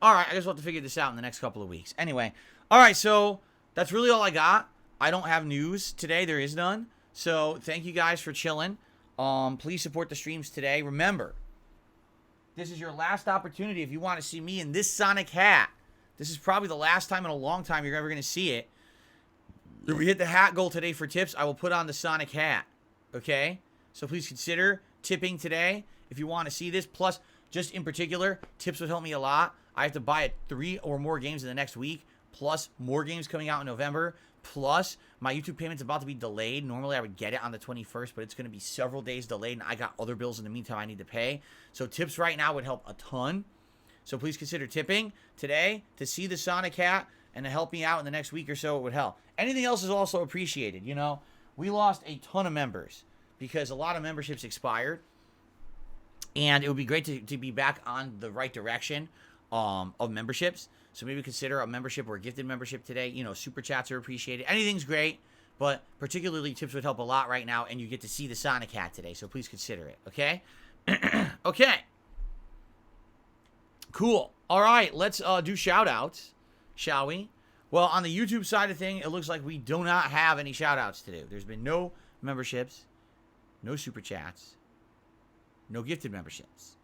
I guess we'll have to figure this out in the next couple of weeks. Anyway, alright, so that's really all I got. I don't have news today. There is none. So thank you guys for chilling. Please support the streams today. Remember, this is your last opportunity if you want to see me in this Sonic hat. This is probably the last time in a long time you're ever going to see it. If we hit the hat goal today for tips, I will put on the Sonic hat. Okay? So please consider tipping today if you want to see this. Plus, just in particular, tips would help me a lot. I have to buy 3 or more games in the next week, plus more games coming out in November, plus my YouTube payment's about to be delayed. Normally, I would get it on the 21st, but it's going to be several days delayed, and I got other bills in the meantime I need to pay. So tips right now would help a ton. So please consider tipping today to see the Sonic hat and to help me out in the next week or so. It would help. Anything else is also appreciated. We lost a ton of members because a lot of memberships expired, and it would be great to be back on the right direction of memberships. So maybe consider a membership or a gifted membership today. Super chats are appreciated. Anything's great, but particularly tips would help a lot right now, and you get to see the Sonic hat today, so please consider it, okay? Okay. Cool. All right, let's do shout-outs, shall we? Well, on the YouTube side of thing, it looks like we do not have any shout-outs to do. There's been no memberships, no super chats, no gifted memberships.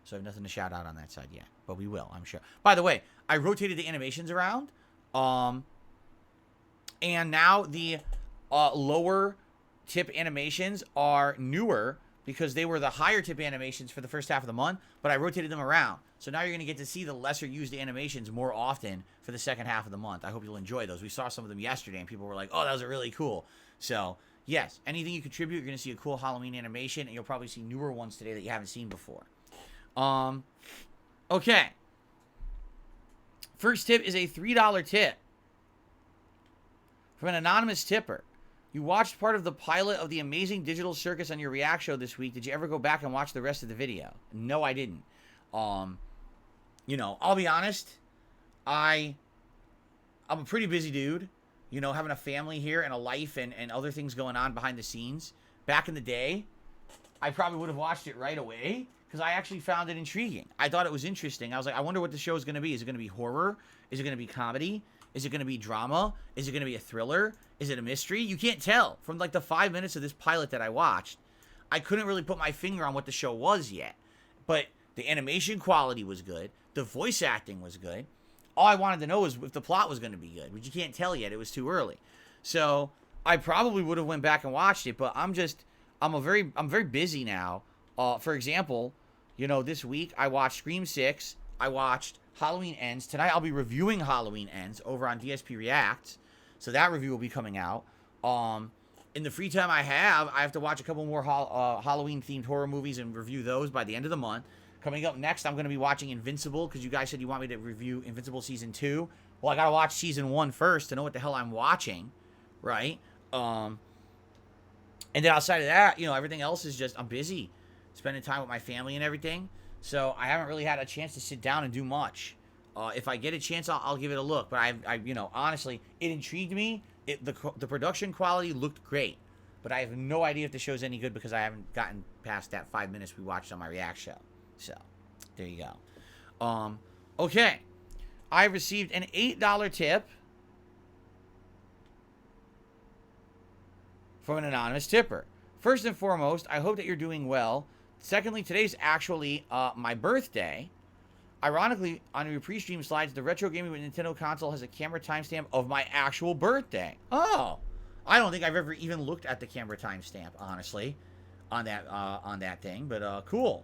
So I have nothing to shout out on that side yet, but we will, I'm sure. By the way, I rotated the animations around, and now the lower tip animations are newer because they were the higher tip animations for the first half of the month, but I rotated them around. So now you're going to get to see the lesser used animations more often for the second half of the month. I hope you'll enjoy those. We saw some of them yesterday, and people were like, oh, that was really cool. So, yes, anything you contribute, you're going to see a cool Halloween animation, and you'll probably see newer ones today that you haven't seen before. Okay. First tip is a $3 tip from an anonymous tipper. You watched part of the pilot of the Amazing Digital Circus on your React show this week. Did you ever go back and watch the rest of the video? No, I didn't. You know, I'll be honest. I'm a pretty busy dude. You know, having a family here and a life and other things going on behind the scenes. Back in the day, I probably would have watched it right away because I actually found it intriguing. I thought it was interesting. I was like, I wonder what the show is going to be. Is it going to be horror? Is it going to be comedy? Is it going to be drama? Is it going to be a thriller? Is it a mystery? You can't tell. From like the 5 minutes of this pilot that I watched, I couldn't really put my finger on what the show was yet. But the animation quality was good. The voice acting was good. All I wanted to know was if the plot was going to be good. But you can't tell yet. It was too early. So I probably would have went back and watched it. But I'm very busy now. For example, you know, this week I watched Scream 6. I watched Halloween Ends. Tonight I'll be reviewing Halloween Ends over on DSP Reacts. So that review will be coming out. In the free time I have to watch a couple more Halloween-themed horror movies and review those by the end of the month. Coming up next, I'm going to be watching Invincible, because you guys said you want me to review Invincible Season 2. Well, I got to watch Season 1 first to know what the hell I'm watching, right? And then outside of that, you know, everything else is just, I'm busy spending time with my family and everything. So I haven't really had a chance to sit down and do much. If I get a chance, I'll give it a look. But I you know, honestly, it intrigued me. The production quality looked great. But I have no idea if the show's any good because I haven't gotten past that 5 minutes we watched on my React show. So, there you go. Okay. I received an $8 tip from an anonymous tipper. First and foremost, I hope that you're doing well. Secondly, today's actually my birthday. Ironically, on your pre-stream slides, the Retro Gaming with Nintendo console has a camera timestamp of my actual birthday. Oh, I don't think I've ever even looked at the camera timestamp, honestly, on that thing. But cool.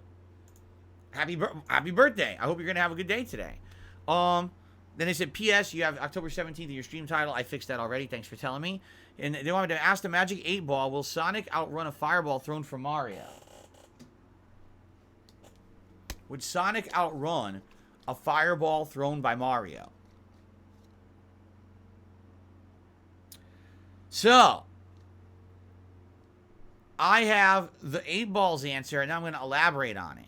Happy birthday. I hope you're gonna have a good day today. Then they said, P.S. You have October 17th in your stream title. I fixed that already. Thanks for telling me. And they want me to ask the Magic 8 Ball, will Sonic outrun a fireball thrown from Mario? Would Sonic outrun a fireball thrown by Mario? So, I have the 8 Ball's answer, and now I'm going to elaborate on it.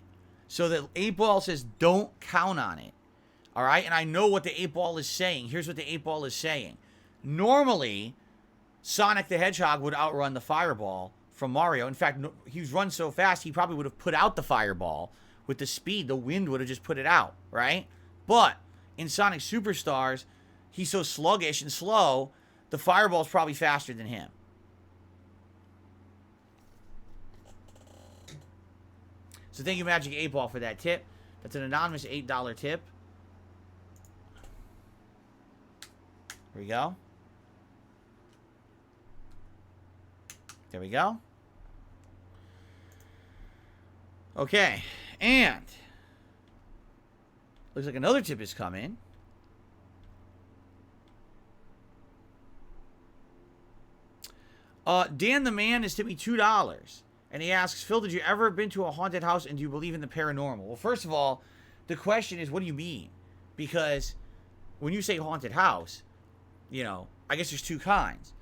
So the 8 Ball says don't count on it. All right? And I know what the 8 Ball is saying. Here's what the 8 Ball is saying. Normally, Sonic the Hedgehog would outrun the fireball from Mario. In fact, he's run so fast, he probably would have put out the fireball. With the speed, the wind would have just put it out, right? But in Sonic Superstars, he's so sluggish and slow, the fireball's probably faster than him. So thank you, Magic 8 Ball, for that tip. That's an anonymous $8 tip. Here we go. There we go. Okay. And looks like another tip has come in. Dan the Man has tipped me $2. And he asks, Phil, did you ever been to a haunted house and do you believe in the paranormal? Well, first of all, the question is, what do you mean? Because when you say haunted house, you know, I guess there's two kinds.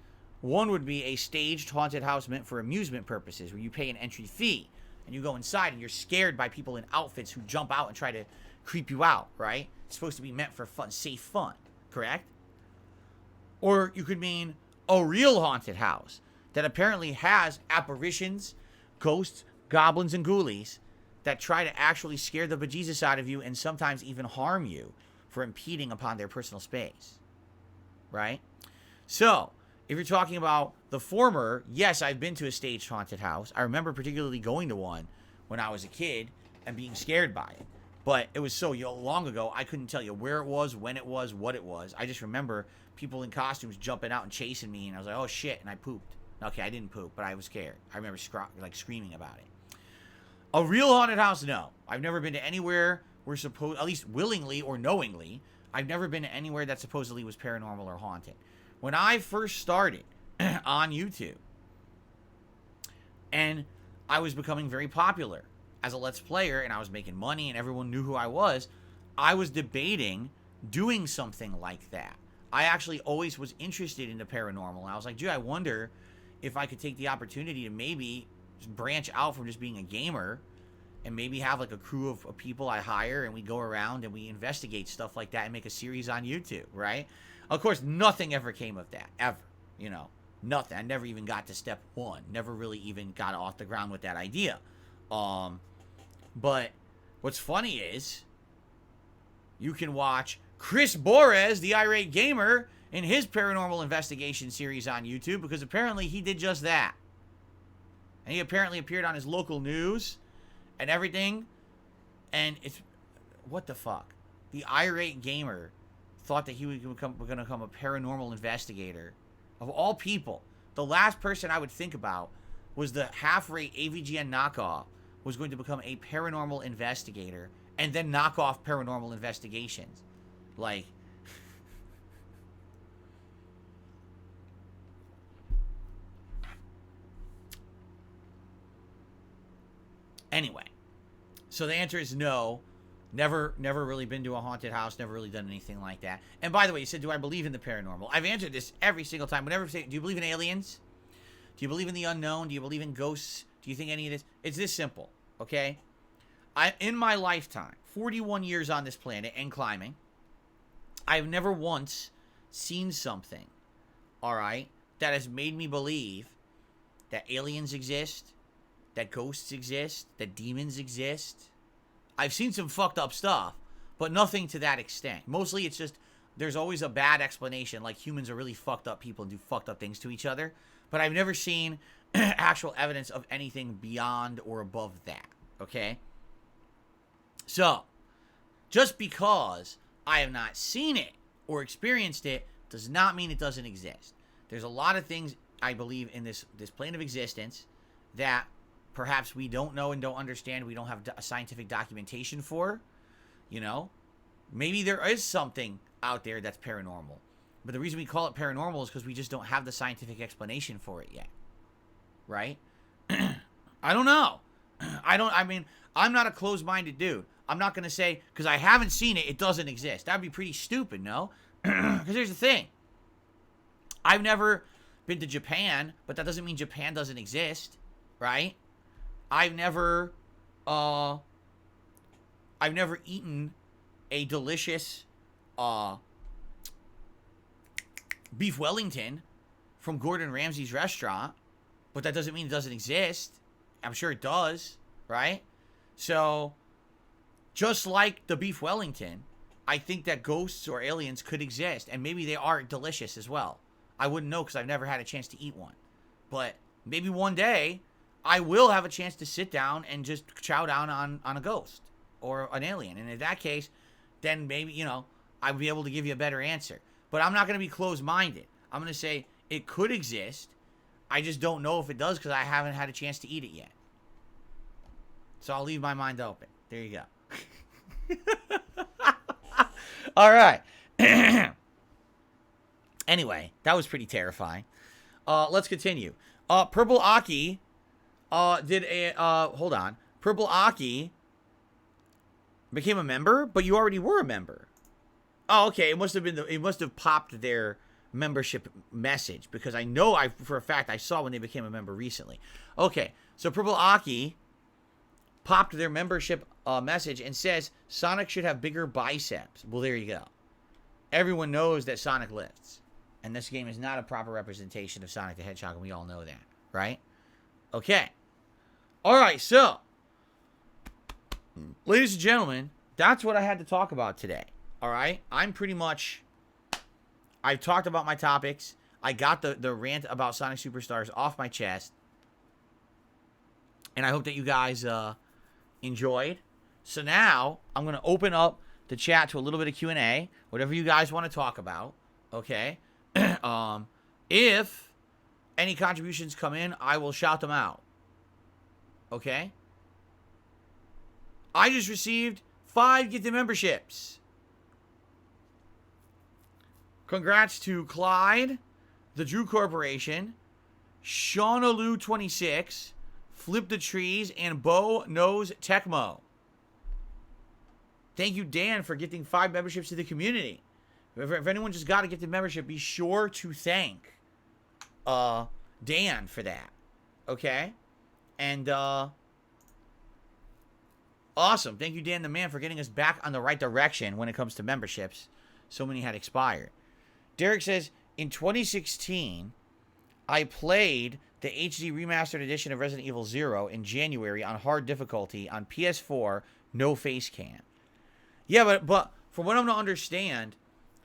One would be a staged haunted house meant for amusement purposes, where you pay an entry fee and you go inside and you're scared by people in outfits who jump out and try to creep you out, right? It's supposed to be meant for fun, safe fun, correct? Or you could mean a real haunted house that apparently has apparitions, ghosts, goblins and ghoulies that try to actually scare the bejesus out of you and sometimes even harm you for impeding upon their personal space. Right? So, if you're talking about the former, yes, I've been to a staged haunted house. I remember particularly going to one when I was a kid and being scared by it. But it was so long ago, I couldn't tell you where it was, when it was, what it was. I just remember people in costumes jumping out and chasing me, and I was like, oh shit, and I pooped. Okay, I didn't poop, but I was scared. I remember screaming about it. A real haunted house, no. I've never been to anywhere where at least willingly or knowingly, I've never been to anywhere that supposedly was paranormal or haunted. When I first started on YouTube, and I was becoming very popular as a Let's Player, and I was making money, and everyone knew who I was debating doing something like that. I actually always was interested in the paranormal, and I was like, dude, I wonder if I could take the opportunity to maybe branch out from just being a gamer and maybe have like a crew of people I hire, and we go around and we investigate stuff like that and make a series on YouTube, right? Of course, nothing ever came of that, ever, you know, nothing. I never even got to step one, never really even got off the ground with that idea. But what's funny is you can watch Chris Borez, the Irate Gamer, in his paranormal investigation series on YouTube, because apparently he did just that. And he apparently appeared on his local news and everything. And it's, what the fuck? The Irate Gamer thought that he was going to become a paranormal investigator. Of all people, the last person I would think about was the half-rate AVGN knockoff was going to become a paranormal investigator and then knock off paranormal investigations. Like, anyway, so the answer is no. Never really been to a haunted house, never really done anything like that. And by the way, you said, do I believe in the paranormal? I've answered this every single time. Whenever I say, do you believe in aliens? Do you believe in the unknown? Do you believe in ghosts? Do you think any of this? It's this simple, okay? In my lifetime, 41 years on this planet and climbing, I've never once seen something, all right, that has made me believe that aliens exist, that ghosts exist, that demons exist. I've seen some fucked up stuff, but nothing to that extent. Mostly it's just, there's always a bad explanation, like humans are really fucked up people and do fucked up things to each other. But I've never seen actual evidence of anything beyond or above that, okay? So, just because I have not seen it or experienced it does not mean it doesn't exist. There's a lot of things, I believe, in this plane of existence that perhaps we don't know and don't understand, we don't have scientific documentation for, you know? Maybe there is something out there that's paranormal. But the reason we call it paranormal is because we just don't have the scientific explanation for it yet. Right? I don't know. I'm not a closed-minded dude. I'm not going to say, because I haven't seen it, it doesn't exist. That would be pretty stupid, no? Because here's the thing. I've never been to Japan, but that doesn't mean Japan doesn't exist. Right? I've never eaten a delicious beef Wellington from Gordon Ramsay's restaurant, but that doesn't mean it doesn't exist. I'm sure it does, right? So, just like the beef Wellington, I think that ghosts or aliens could exist, and maybe they are delicious as well. I wouldn't know because I've never had a chance to eat one. But maybe one day I will have a chance to sit down and just chow down on a ghost or an alien. And in that case, then maybe, you know, I'll be able to give you a better answer. But I'm not going to be closed-minded. I'm going to say it could exist. I just don't know if it does because I haven't had a chance to eat it yet. So I'll leave my mind open. There you go. All right. Anyway, that was pretty terrifying. Let's continue. Purple Aki did a... hold on. Purple Aki became a member, but you already were a member. Oh, okay. It must have been it must have popped their membership message because I know for a fact I saw when they became a member recently. Okay, so Purple Aki popped their membership message and says Sonic should have bigger biceps. Well, there you go. Everyone knows that Sonic lifts, and this game is not a proper representation of Sonic the Hedgehog, and we all know that, right? Okay. All right, so, ladies and gentlemen, that's what I had to talk about today. All right? I'm pretty much... I've talked about my topics. I got the rant about Sonic Superstars off my chest. And I hope that you guys enjoyed. So now, I'm going to open up the chat to a little bit of Q&A. Whatever you guys want to talk about. Okay? If any contributions come in, I will shout them out. Okay? I just received 5 gifted memberships. Congrats to Clyde, the Drew Corporation, Shaunalu26, Flip the Trees, and Bo Knows Tecmo. Thank you, Dan, for gifting 5 memberships to the community. If anyone just got a gifted membership, be sure to thank Dan for that. Okay? And, awesome. Thank you, Dan the Man, for getting us back on the right direction when it comes to memberships. So many had expired. Derek says, in 2016, I played the HD Remastered Edition of Resident Evil 0 in January on hard difficulty on PS4, no face cam. Yeah, but from what I'm to understand,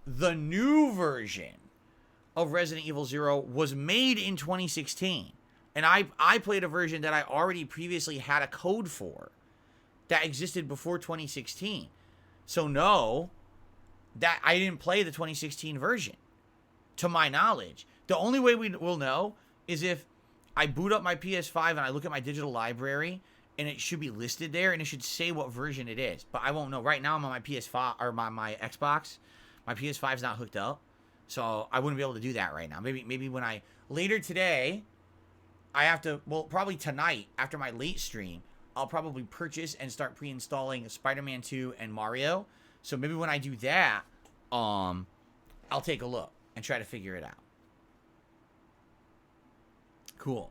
the new version of Resident Evil 0 was made in 2016. And I played a version that I already previously had a code for that existed before 2016. So no, that I didn't play the 2016 version, to my knowledge. The only way we will know is if I boot up my PS5 and I look at my digital library, and it should be listed there, and it should say what version it is. But I won't know. Right now I'm on my PS5 or my Xbox. My PS5 is not hooked up, so I wouldn't be able to do that right now. Maybe when later today, I have to. Well, probably tonight after my late stream, I'll probably purchase and start pre-installing Spider-Man 2 and Mario. So maybe when I do that, I'll take a look and try to figure it out. Cool.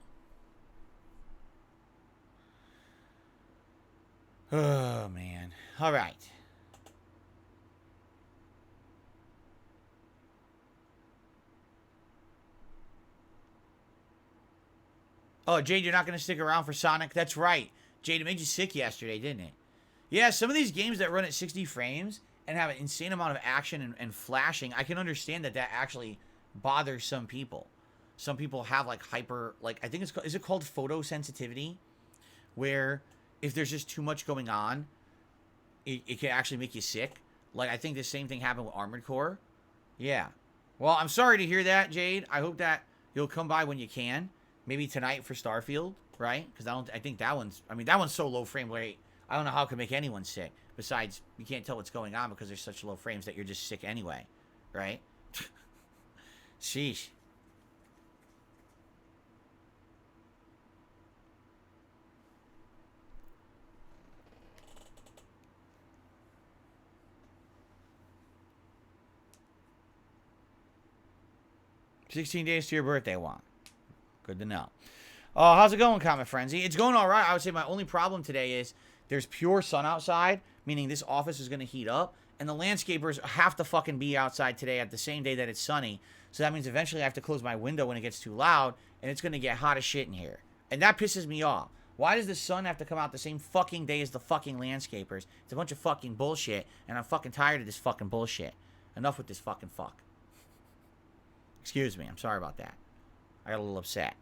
Oh, man. All right. Oh, Jade, you're not going to stick around for Sonic? That's right. Jade, it made you sick yesterday, didn't it? Yeah, some of these games that run at 60 frames and have an insane amount of action and flashing, I can understand that actually bothers some people. Some people have like hyper, like I think it's, is it called photosensitivity? Where if there's just too much going on, it can actually make you sick. Like I think the same thing happened with Armored Core. Yeah. Well, I'm sorry to hear that, Jade. I hope that you'll come by when you can. Maybe tonight for Starfield, right? Because I think that one's, I mean, that one's so low frame rate. I don't know how it can make anyone sick. Besides, you can't tell what's going on because there's such low frames that you're just sick anyway, right? Sheesh. $16 days to your birthday, Juan. Good to know. How's it going, Comet Frenzy? It's going all right. I would say my only problem today is there's pure sun outside, meaning this office is going to heat up, and the landscapers have to fucking be outside today at the same day that it's sunny. So that means eventually I have to close my window when it gets too loud, and it's going to get hot as shit in here. And that pisses me off. Why does the sun have to come out the same fucking day as the fucking landscapers? It's a bunch of fucking bullshit, and I'm fucking tired of this fucking bullshit. Enough with this fucking fuck. Excuse me, I'm sorry about that. I got a little upset.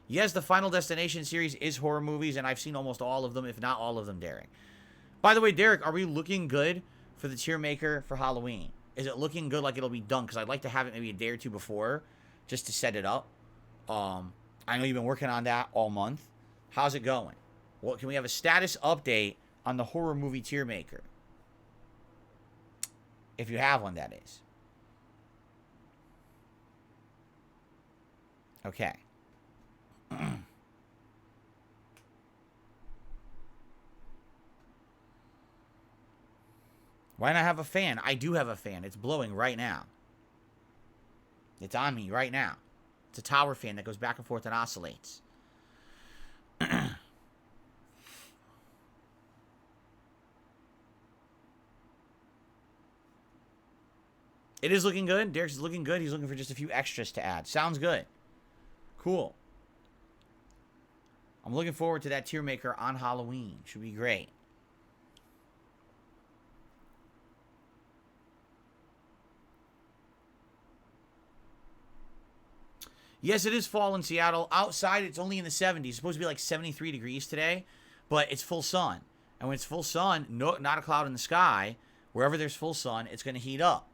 Yes, the Final Destination series is horror movies, and I've seen almost all of them, if not all of them, Derek. By the way, Derek, are we looking good for the tier maker for Halloween? Is it looking good like it'll be done? Because I'd like to have it maybe a day or two before, just to set it up. I know you've been working on that all month. How's it going? Well, can we have a status update on the horror movie tier maker? If you have one, that is. Okay. Why not have a fan? I do have a fan. It's blowing right now. It's on me right now. It's a tower fan that goes back and forth and oscillates. It is looking good. Derek's looking good. He's looking for just a few extras to add. Sounds good. Cool. I'm looking forward to that tier maker on Halloween. Should be great. Yes, it is fall in Seattle. Outside, it's only in the 70s. It's supposed to be like 73 degrees today, but it's full sun. And when it's full sun, not a cloud in the sky, wherever there's full sun, it's going to heat up.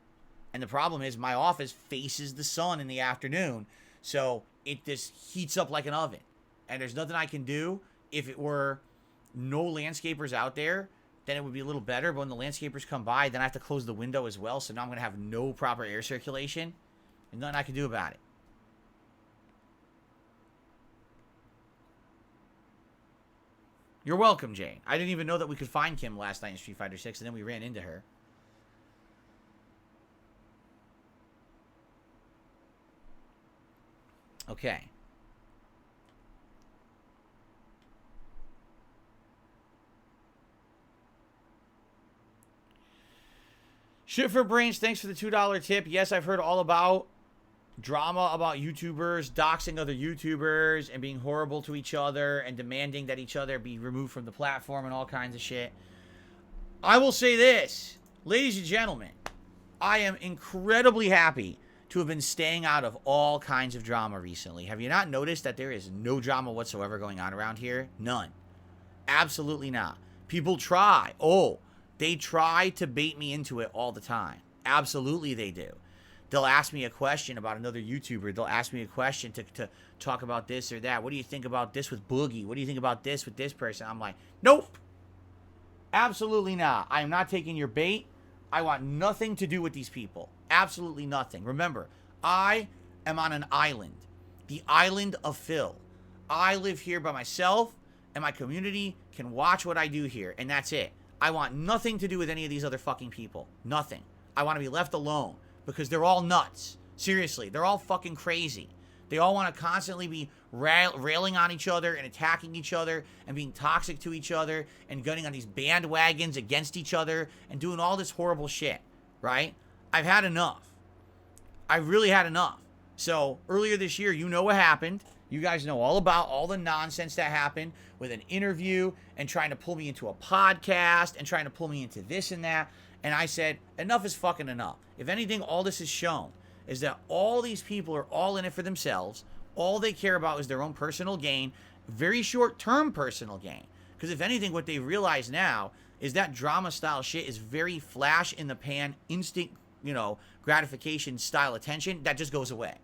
And the problem is my office faces the sun in the afternoon, so it just heats up like an oven. And there's nothing I can do. If it were no landscapers out there, then it would be a little better. But when the landscapers come by, then I have to close the window as well. So now I'm going to have no proper air circulation. And nothing I can do about it. You're welcome, Jane. I didn't even know that we could find Kim last night in Street Fighter 6, and then we ran into her. Okay. Shit for Brains, thanks for the $2 tip. Yes, I've heard all about drama about YouTubers doxing other YouTubers and being horrible to each other and demanding that each other be removed from the platform and all kinds of shit. I will say this, ladies and gentlemen, I am incredibly happy to have been staying out of all kinds of drama recently. Have you not noticed that there is no drama whatsoever going on around here? None. Absolutely not. People try. They try to bait me into it all the time. Absolutely they do. They'll ask me a question about another YouTuber. They'll ask me a question to talk about this or that. What do you think about this with Boogie? What do you think about this with this person? I'm like, nope. Absolutely not. I am not taking your bait. I want nothing to do with these people. Absolutely nothing. Remember, I am on an island. The island of Phil. I live here by myself, and my community can watch what I do here, and that's it. I want nothing to do with any of these other fucking people. Nothing. I want to be left alone. Because they're all nuts. Seriously, they're all fucking crazy. They all want to constantly be railing on each other and attacking each other and being toxic to each other and gunning on these bandwagons against each other and doing all this horrible shit, right? I've had enough. I've really had enough. So earlier this year, you know what happened. You guys know all about all the nonsense that happened with an interview and trying to pull me into a podcast and trying to pull me into this and that. And I said, enough is fucking enough. If anything, all this has shown is that all these people are all in it for themselves. All they care about is their own personal gain, very short-term personal gain. Because if anything, what they realize now is that drama-style shit is very flash-in-the-pan, instant, gratification style attention that just goes away.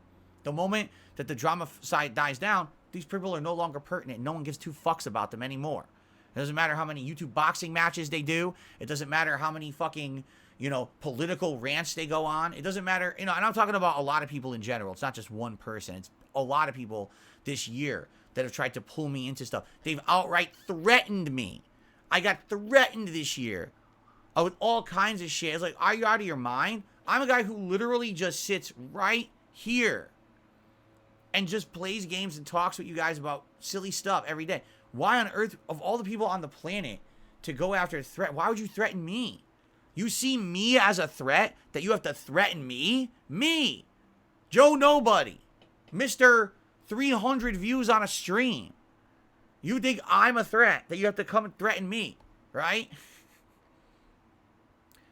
The moment that the drama side dies down, these people are no longer pertinent. No one gives two fucks about them anymore. It doesn't matter how many YouTube boxing matches they do. It doesn't matter how many fucking, political rants they go on. It doesn't matter, and I'm talking about a lot of people in general. It's not just one person. It's a lot of people this year that have tried to pull me into stuff. They've outright threatened me. I got threatened this year with all kinds of shit. It's like, are you out of your mind? I'm a guy who literally just sits right here and just plays games and talks with you guys about silly stuff every day. Why on earth, of all the people on the planet, to go after a threat, why would you threaten me? You see me as a threat that you have to threaten me? Me, Joe Nobody, Mr. 300 views on a stream. You think I'm a threat that you have to come and threaten me, right?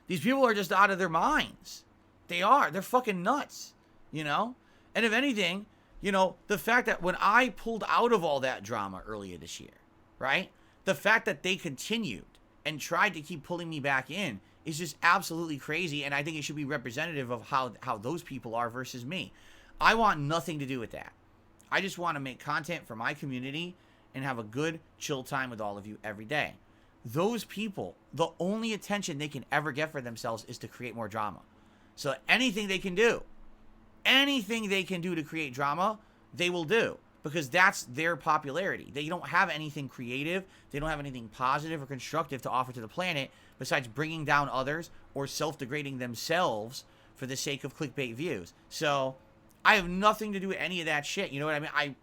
These people are just out of their minds. They are. They're fucking nuts, And if anything, the fact that when I pulled out of all that drama earlier this year, right? The fact that they continued and tried to keep pulling me back in is just absolutely crazy, and I think it should be representative of how those people are versus me. I want nothing to do with that. I just want to make content for my community and have a good, chill time with all of you every day. Those people, the only attention they can ever get for themselves is to create more drama. So anything they can do to create drama, they will do. Because that's their popularity. They don't have anything creative. They don't have anything positive or constructive to offer to the planet besides bringing down others or self-degrading themselves for the sake of clickbait views. So I have nothing to do with any of that shit. You know what I mean? I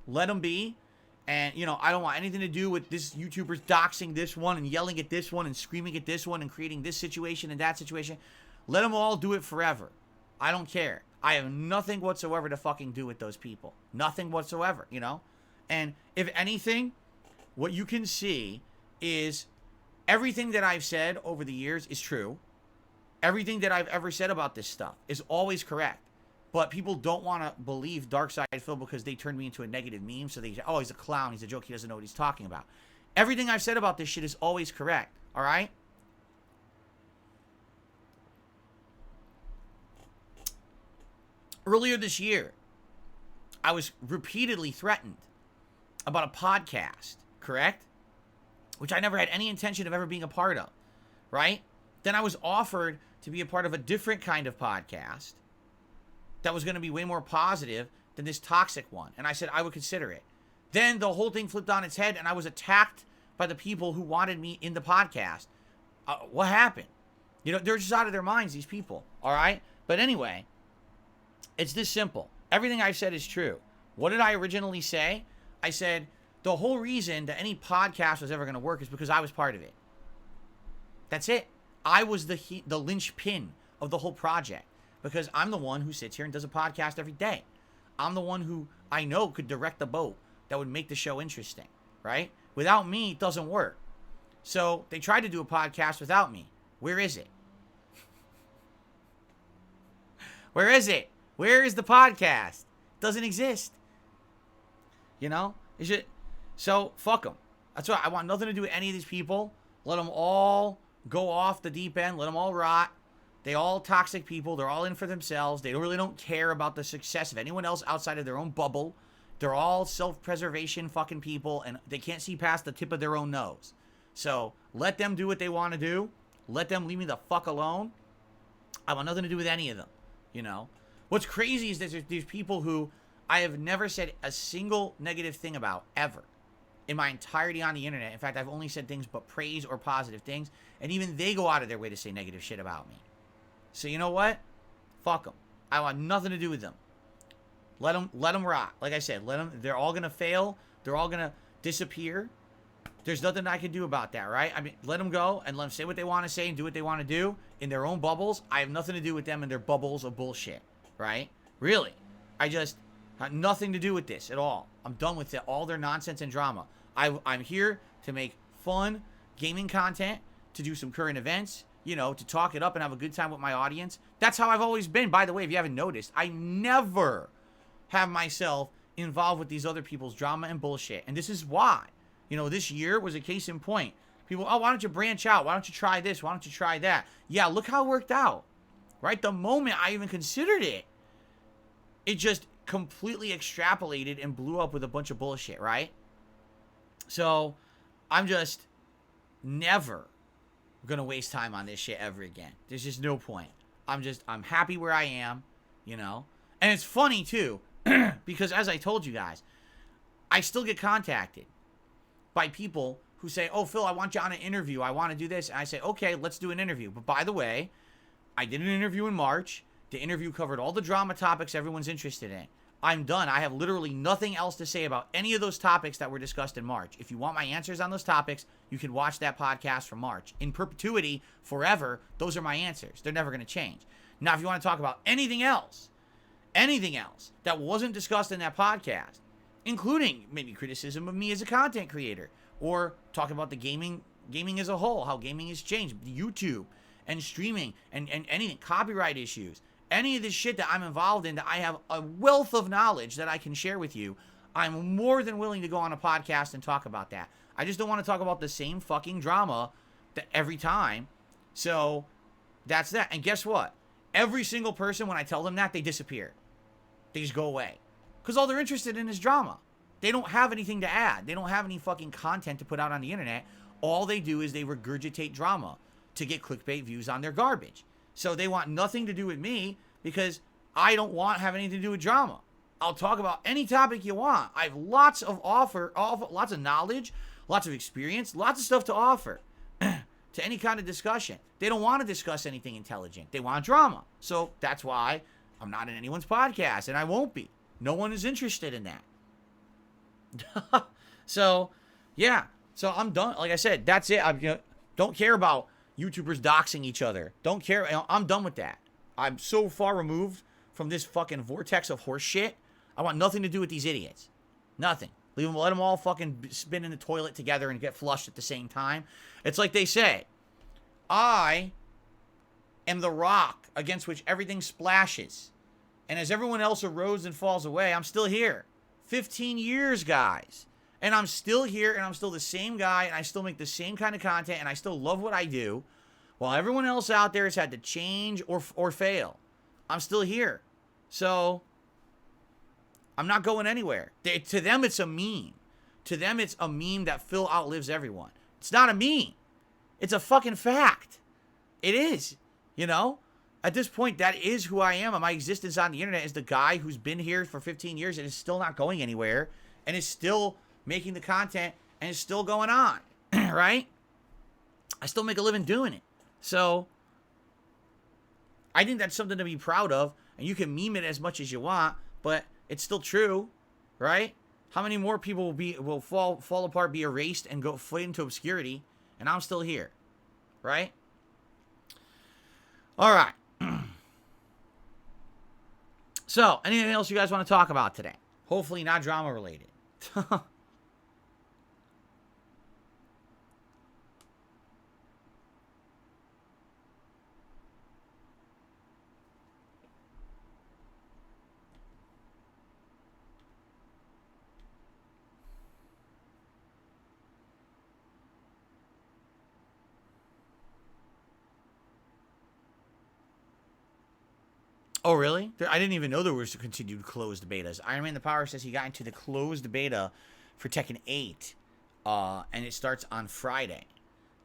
let them be. And, I don't want anything to do with this YouTuber's doxing this one and yelling at this one and screaming at this one and creating this situation and that situation. Let them all do it forever. I don't care. I have nothing whatsoever to fucking do with those people. Nothing whatsoever, And if anything, what you can see is everything that I've said over the years is true. Everything that I've ever said about this stuff is always correct. But people don't want to believe Dark Side Phil because they turned me into a negative meme. So they say, oh, he's a clown. He's a joke. He doesn't know what he's talking about. Everything I've said about this shit is always correct. All right? Earlier this year, I was repeatedly threatened about a podcast, correct? Which I never had any intention of ever being a part of, right? Then I was offered to be a part of a different kind of podcast that was going to be way more positive than this toxic one. And I said I would consider it. Then the whole thing flipped on its head and I was attacked by the people who wanted me in the podcast. What happened? You know, they're just out of their minds, these people, all right? But anyway, it's this simple. Everything I've said is true. What did I originally say? I said the whole reason that any podcast was ever going to work is because I was part of it. That's it. I was the linchpin of the whole project because I'm the one who sits here and does a podcast every day. I'm the one who I know could direct the boat that would make the show interesting, right? Without me, it doesn't work. So they tried to do a podcast without me. Where is it? Where is it? Where is the podcast? It doesn't exist. You know? So, fuck them. That's why I want nothing to do with any of these people. Let them all go off the deep end. Let them all rot. They all toxic people. They're all in for themselves. They really don't care about the success of anyone else outside of their own bubble. They're all self-preservation fucking people, and they can't see past the tip of their own nose. So, let them do what they want to do. Let them leave me the fuck alone. I want nothing to do with any of them, you know? What's crazy is that there's these people who I have never said a single negative thing about, ever, in my entirety on the internet. In fact, I've only said things but praise or positive things, and even they go out of their way to say negative shit about me. So you know what? Fuck them. I want nothing to do with them. Let them rot. Like I said, they're all going to fail. They're all going to disappear. There's nothing I can do about that, right? I mean, let them go and let them say what they want to say and do what they want to do in their own bubbles. I have nothing to do with them and their bubbles of bullshit, right? Really. I just have nothing to do with this at all. I'm done with it, all their nonsense and drama. I'm here to make fun gaming content, to do some current events, you know, to talk it up and have a good time with my audience. That's how I've always been. By the way, if you haven't noticed, I never have myself involved with these other people's drama and bullshit. And this is why. You know, this year was a case in point. People, oh, why don't you branch out? Why don't you try this? Why don't you try that? Yeah, look how it worked out. Right? The moment I even considered it, it just completely extrapolated and blew up with a bunch of bullshit, right? So, I'm just never gonna waste time on this shit ever again. There's just no point. I'm happy where I am, you know? And it's funny, too, because as I told you guys, I still get contacted by people who say, oh, Phil, I want you on an interview. I want to do this. And I say, okay, let's do an interview. But by the way, I did an interview in March. The interview covered all the drama topics everyone's interested in. I'm done. I have literally nothing else to say about any of those topics that were discussed in March. If you want my answers on those topics, you can watch that podcast from March. In perpetuity, forever, those are my answers. They're never going to change. Now, if you want to talk about anything else that wasn't discussed in that podcast, including maybe criticism of me as a content creator, or talking about the gaming as a whole, how gaming has changed, YouTube and streaming and anything, copyright issues, any of this shit that I'm involved in that I have a wealth of knowledge that I can share with you, I'm more than willing to go on a podcast and talk about that. I just don't want to talk about the same fucking drama every time. So that's that. And guess what? Every single person, when I tell them that, they disappear. They just go away. Because all they're interested in is drama. They don't have anything to add. They don't have any fucking content to put out on the internet. All they do is they regurgitate drama to get clickbait views on their garbage. So they want nothing to do with me because I don't have anything to do with drama. I'll talk about any topic you want. I have lots of lots of knowledge, lots of experience, lots of stuff to offer to any kind of discussion. They don't want to discuss anything intelligent. They want drama. So that's why I'm not in anyone's podcast, and I won't be. No one is interested in that. So, yeah. So I'm done. Like I said, that's it. Don't care about YouTubers doxing each other. Don't care. I'm done with that. I'm so far removed from this fucking vortex of horse shit. I want nothing to do with these idiots. Nothing. Let them all fucking spin in the toilet together and get flushed at the same time. It's like they say, I am the rock against which everything splashes. And as everyone else erodes and falls away, I'm still here. 15 years, guys. And I'm still here, and I'm still the same guy, and I still make the same kind of content, and I still love what I do. While everyone else out there has had to change or fail, I'm still here. So, I'm not going anywhere. To them, it's a meme. To them, it's a meme that Phil outlives everyone. It's not a meme. It's a fucking fact. It is. You know? At this point, that is who I am. And my existence on the internet is the guy who's been here for 15 years and is still not going anywhere. And is still making the content and is still going on. Right? I still make a living doing it. So, I think that's something to be proud of. And you can meme it as much as you want. But it's still true. Right? How many more people will fall apart, be erased, and go fade into obscurity? And I'm still here. Right? All right. So, anything else you guys want to talk about today? Hopefully not drama related. Oh, really? I didn't even know there was continued closed betas. Iron Man the Power says he got into the closed beta for Tekken 8, and it starts on Friday.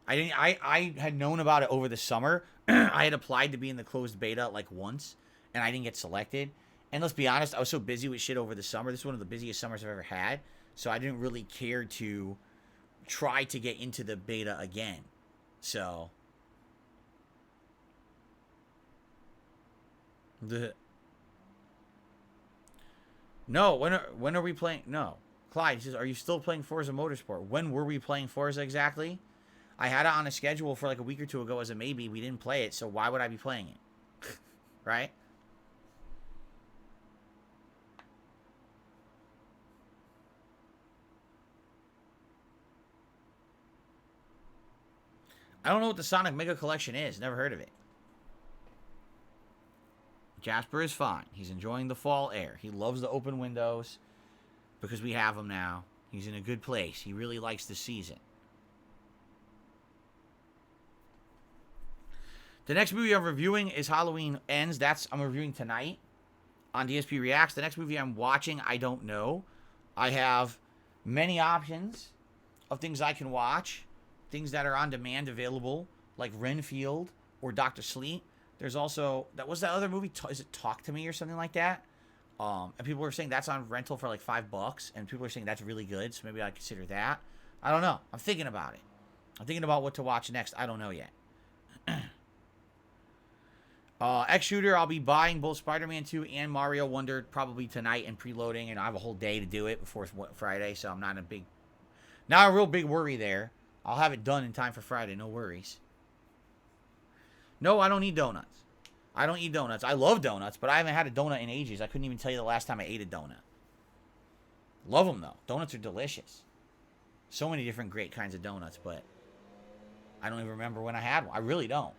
I had known about it over the summer. I had applied to be in the closed beta like once, and I didn't get selected. And let's be honest, I was so busy with shit over the summer. This is one of the busiest summers I've ever had, so I didn't really care to try to get into the beta again. So... No, when are we playing? No. Clyde says, are you still playing Forza Motorsport? When were we playing Forza exactly? I had it on a schedule for like a week or two ago as a maybe. We didn't play it, so why would I be playing it? Right? I don't know what the Sonic Mega Collection is. Never heard of it. Jasper is fine. He's enjoying the fall air. He loves the open windows because we have him now. He's in a good place. He really likes the season. The next movie I'm reviewing is Halloween Ends. I'm reviewing tonight on DSP Reacts. The next movie I'm watching, I don't know. I have many options of things I can watch. Things that are on demand available, like Renfield or Dr. Sleep. There's also, that other movie, is it Talk to Me or something like that? And people were saying that's on rental for like $5, and people are saying that's really good, so maybe I consider that. I don't know. I'm thinking about it. I'm thinking about what to watch next. I don't know yet. X-Shooter, I'll be buying both Spider-Man 2 and Mario Wonder probably tonight and preloading, and I have a whole day to do it before Friday, so I'm not a real big worry there. I'll have it done in time for Friday, no worries. No, I don't eat donuts. I don't eat donuts. I love donuts, but I haven't had a donut in ages. I couldn't even tell you the last time I ate a donut. Love them, though. Donuts are delicious. So many different great kinds of donuts, but I don't even remember when I had one. I really don't.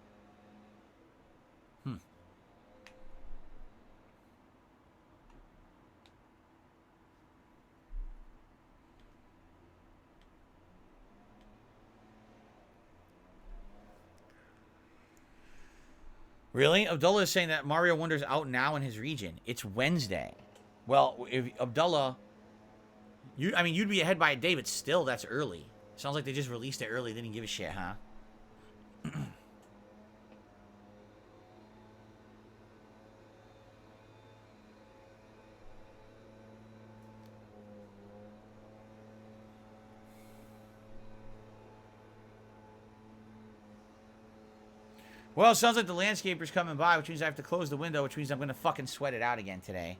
Really? Abdullah is saying that Mario Wonder's out now in his region. It's Wednesday. Well, if Abdullah, you'd be ahead by a day, but still, that's early. Sounds like they just released it early. They didn't give a shit, huh? Well, it sounds like the landscaper's coming by, which means I have to close the window, which means I'm going to fucking sweat it out again today.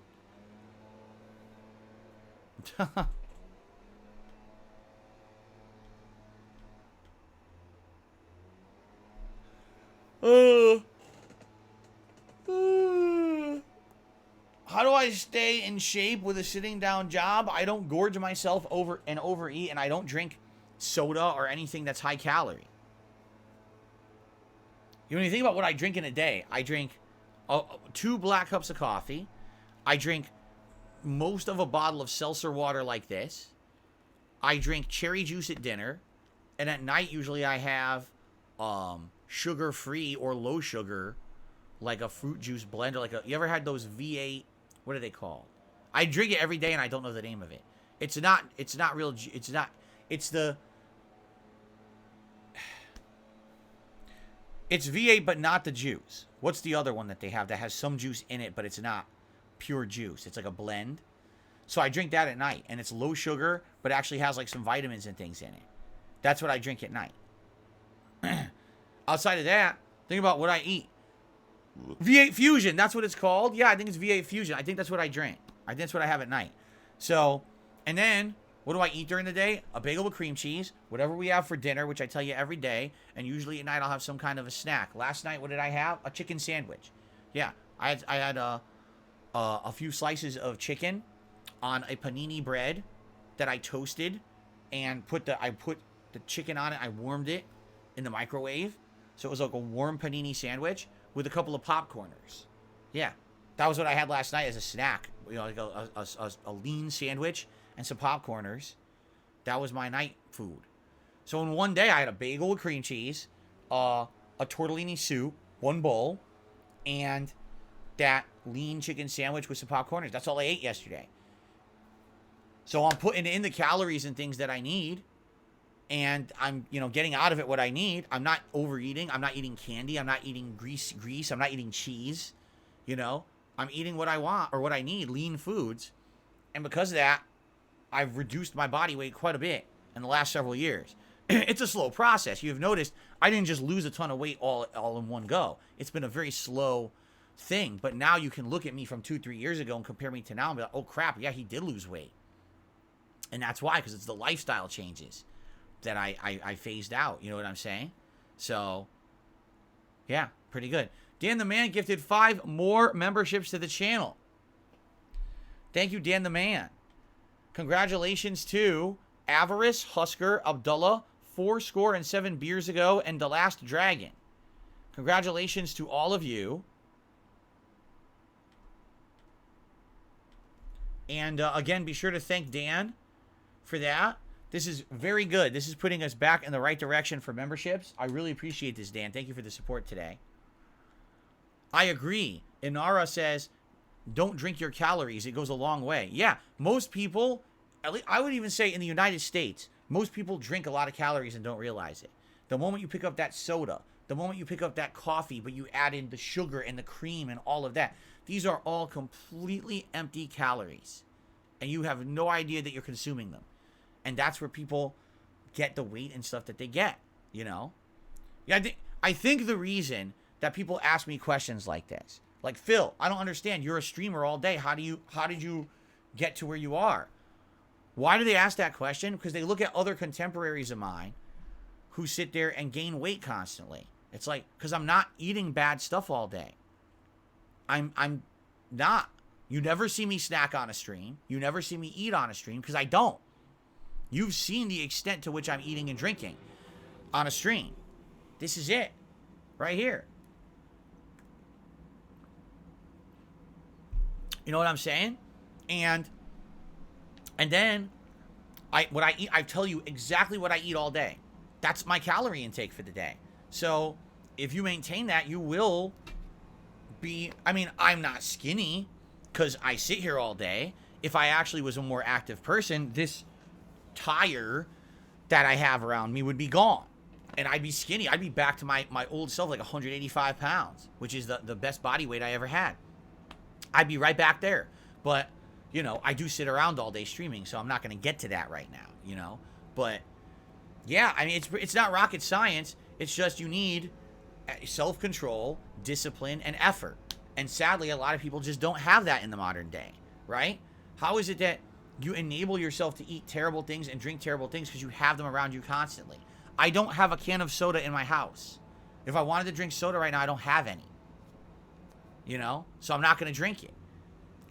How do I stay in shape with a sitting down job? I don't gorge myself over and overeat, and I don't drink soda or anything that's high calorie. When you think about what I drink in a day, I drink 2 black cups of coffee. I drink most of a bottle of seltzer water like this. I drink cherry juice at dinner. And at night, usually I have sugar-free or low sugar, like a fruit juice blend. Or like you ever had those V8, what are they called? I drink it every day and I don't know the name of it. It's not real, it's V8 but not the juice. What's the other one that they have that has some juice in it but it's not pure juice? It's like a blend. So I drink that at night, and it's low sugar, but actually has like some vitamins and things in it. That's what I drink at night. Outside of that, think about what I eat. V8 Fusion, that's what it's called. Yeah, I think it's V8 Fusion. I think that's what I drink. I think that's what I have at night. So, and then, what do I eat during the day? A bagel with cream cheese, whatever we have for dinner, which I tell you every day, and usually at night I'll have some kind of a snack. Last night, what did I have? A chicken sandwich. Yeah, I had a few slices of chicken on a panini bread that I toasted and I put the chicken on it. I warmed it in the microwave, so it was like a warm panini sandwich with a couple of popcorners. Yeah, that was what I had last night as a snack. You know, like a lean sandwich and some popcorners. That was my night food. So in one day, I had a bagel with cream cheese, a tortellini soup, 1 bowl, and that lean chicken sandwich with some popcorners. That's all I ate yesterday. So I'm putting in the calories and things that I need, and I'm, getting out of it what I need. I'm not overeating. I'm not eating candy. I'm not eating grease. I'm not eating cheese. I'm eating what I want or what I need, lean foods. And because of that, I've reduced my body weight quite a bit in the last several years. It's a slow process. You've noticed I didn't just lose a ton of weight all in one go. It's been a very slow thing. But now you can look at me from 2-3 years ago and compare me to now and be like, oh crap, yeah, he did lose weight. And that's why, because it's the lifestyle changes that I phased out. You know what I'm saying? So, yeah, pretty good. Dan the Man gifted 5 more memberships to the channel. Thank you, Dan the Man. Congratulations to Avarice, Husker, Abdullah, 4 beers ago, and The Last Dragon. Congratulations to all of you. And again, be sure to thank Dan for that. This is very good. This is putting us back in the right direction for memberships. I really appreciate this, Dan. Thank you for the support today. I agree. Inara says, don't drink your calories. It goes a long way. Yeah, most people, at least I would even say in the United States, most people drink a lot of calories and don't realize it. The moment you pick up that soda, the moment you pick up that coffee, but you add in the sugar and the cream and all of that, these are all completely empty calories. And you have no idea that you're consuming them. And that's where people get the weight and stuff that they get, Yeah, I think the reason that people ask me questions like this, like, Phil, I don't understand. You're a streamer all day. How did you get to where you are? Why do they ask that question? Because they look at other contemporaries of mine who sit there and gain weight constantly. It's like, because I'm not eating bad stuff all day. I'm not. You never see me snack on a stream. You never see me eat on a stream because I don't. You've seen the extent to which I'm eating and drinking on a stream. This is it. Right here. You know what I'm saying? And then what I eat, I tell you exactly what I eat all day. That's my calorie intake for the day. So if you maintain that, you will be, I'm not skinny because I sit here all day. If I actually was a more active person, this tire that I have around me would be gone. And I'd be skinny. I'd be back to my old self, like 185 pounds, which is the best body weight I ever had. I'd be right back there. But, I do sit around all day streaming, so I'm not going to get to that right now, But, yeah, it's not rocket science. It's just you need self-control, discipline, and effort. And sadly, a lot of people just don't have that in the modern day, right? How is it that you enable yourself to eat terrible things and drink terrible things because you have them around you constantly? I don't have a can of soda in my house. If I wanted to drink soda right now, I don't have any. So I'm not going to drink it.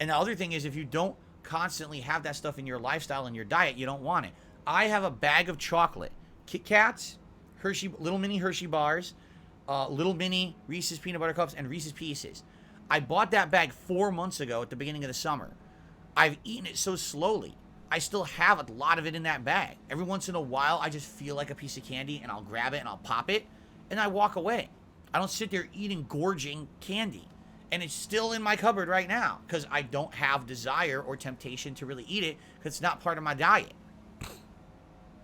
And the other thing is, if you don't constantly have that stuff in your lifestyle and your diet, you don't want it. I have a bag of chocolate, Kit Kats, little mini Hershey bars, little mini Reese's peanut butter cups, and Reese's Pieces. I bought that bag 4 months ago at the beginning of the summer. I've eaten it so slowly. I still have a lot of it in that bag. Every once in a while, I just feel like a piece of candy, and I'll grab it and I'll pop it, and I walk away. I don't sit there eating gorging candy. And it's still in my cupboard right now because I don't have desire or temptation to really eat it because it's not part of my diet.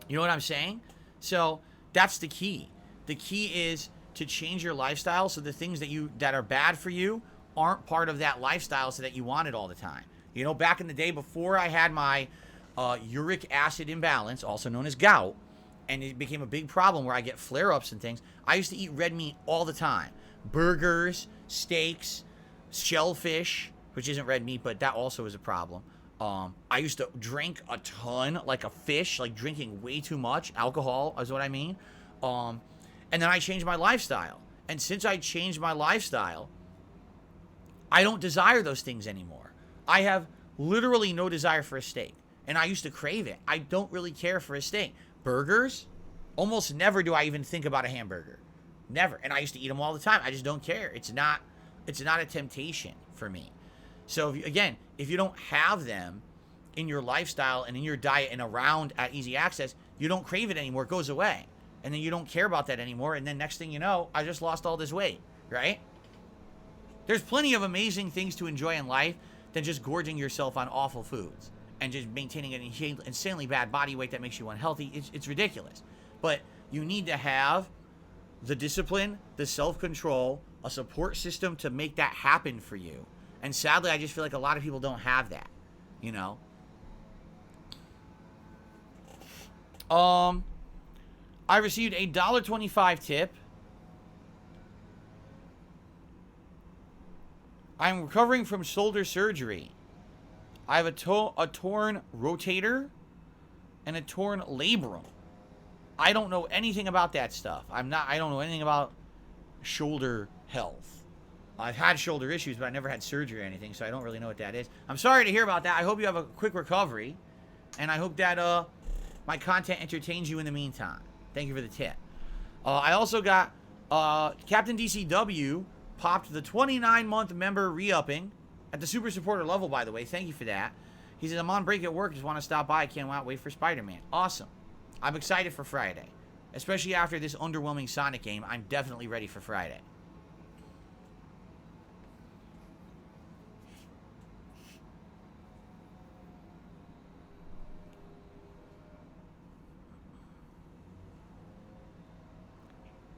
You know what I'm saying? So that's the key. The key is to change your lifestyle so the things that are bad for you aren't part of that lifestyle so that you want it all the time. You know, back in the day before I had my uric acid imbalance, also known as gout, and it became a big problem where I get flare-ups and things, I used to eat red meat all the time. Burgers, steaks, shellfish, which isn't red meat, but that also is a problem. I used to drink a ton, like a fish, like drinking way too much. Alcohol is what I mean. And then I changed my lifestyle. And since I changed my lifestyle, I don't desire those things anymore. I have literally no desire for a steak. And I used to crave it. I don't really care for a steak. Burgers, almost never do I even think about a hamburger. Never. And I used to eat them all the time. I just don't care. It's not a temptation for me. So if you don't have them in your lifestyle and in your diet and around at easy access, you don't crave it anymore. It goes away. And then you don't care about that anymore. And then next thing you know, I just lost all this weight, right? There's plenty of amazing things to enjoy in life than just gorging yourself on awful foods and just maintaining an insanely bad body weight that makes you unhealthy. It's ridiculous. But you need to have the discipline, the self-control, a support system to make that happen for you. And sadly, I just feel like a lot of people don't have that, you know? I received a $1.25 tip. I'm recovering from shoulder surgery. I have a torn rotator and a torn labrum. I don't know anything about that stuff. I don't know anything about shoulder health. I've had shoulder issues, but I never had surgery or anything, so I don't really know what that is. I'm sorry to hear about that. I hope you have a quick recovery, and I hope that my content entertains you in the meantime. Thank you for the tip. I also got Captain DCW popped the 29-month member re-upping at the super supporter level, by the way. Thank you for that. He says, I'm on break at work. Just want to stop by. I can't wait for Spider-Man. Awesome. I'm excited for Friday. Especially after this underwhelming Sonic game. I'm definitely ready for Friday.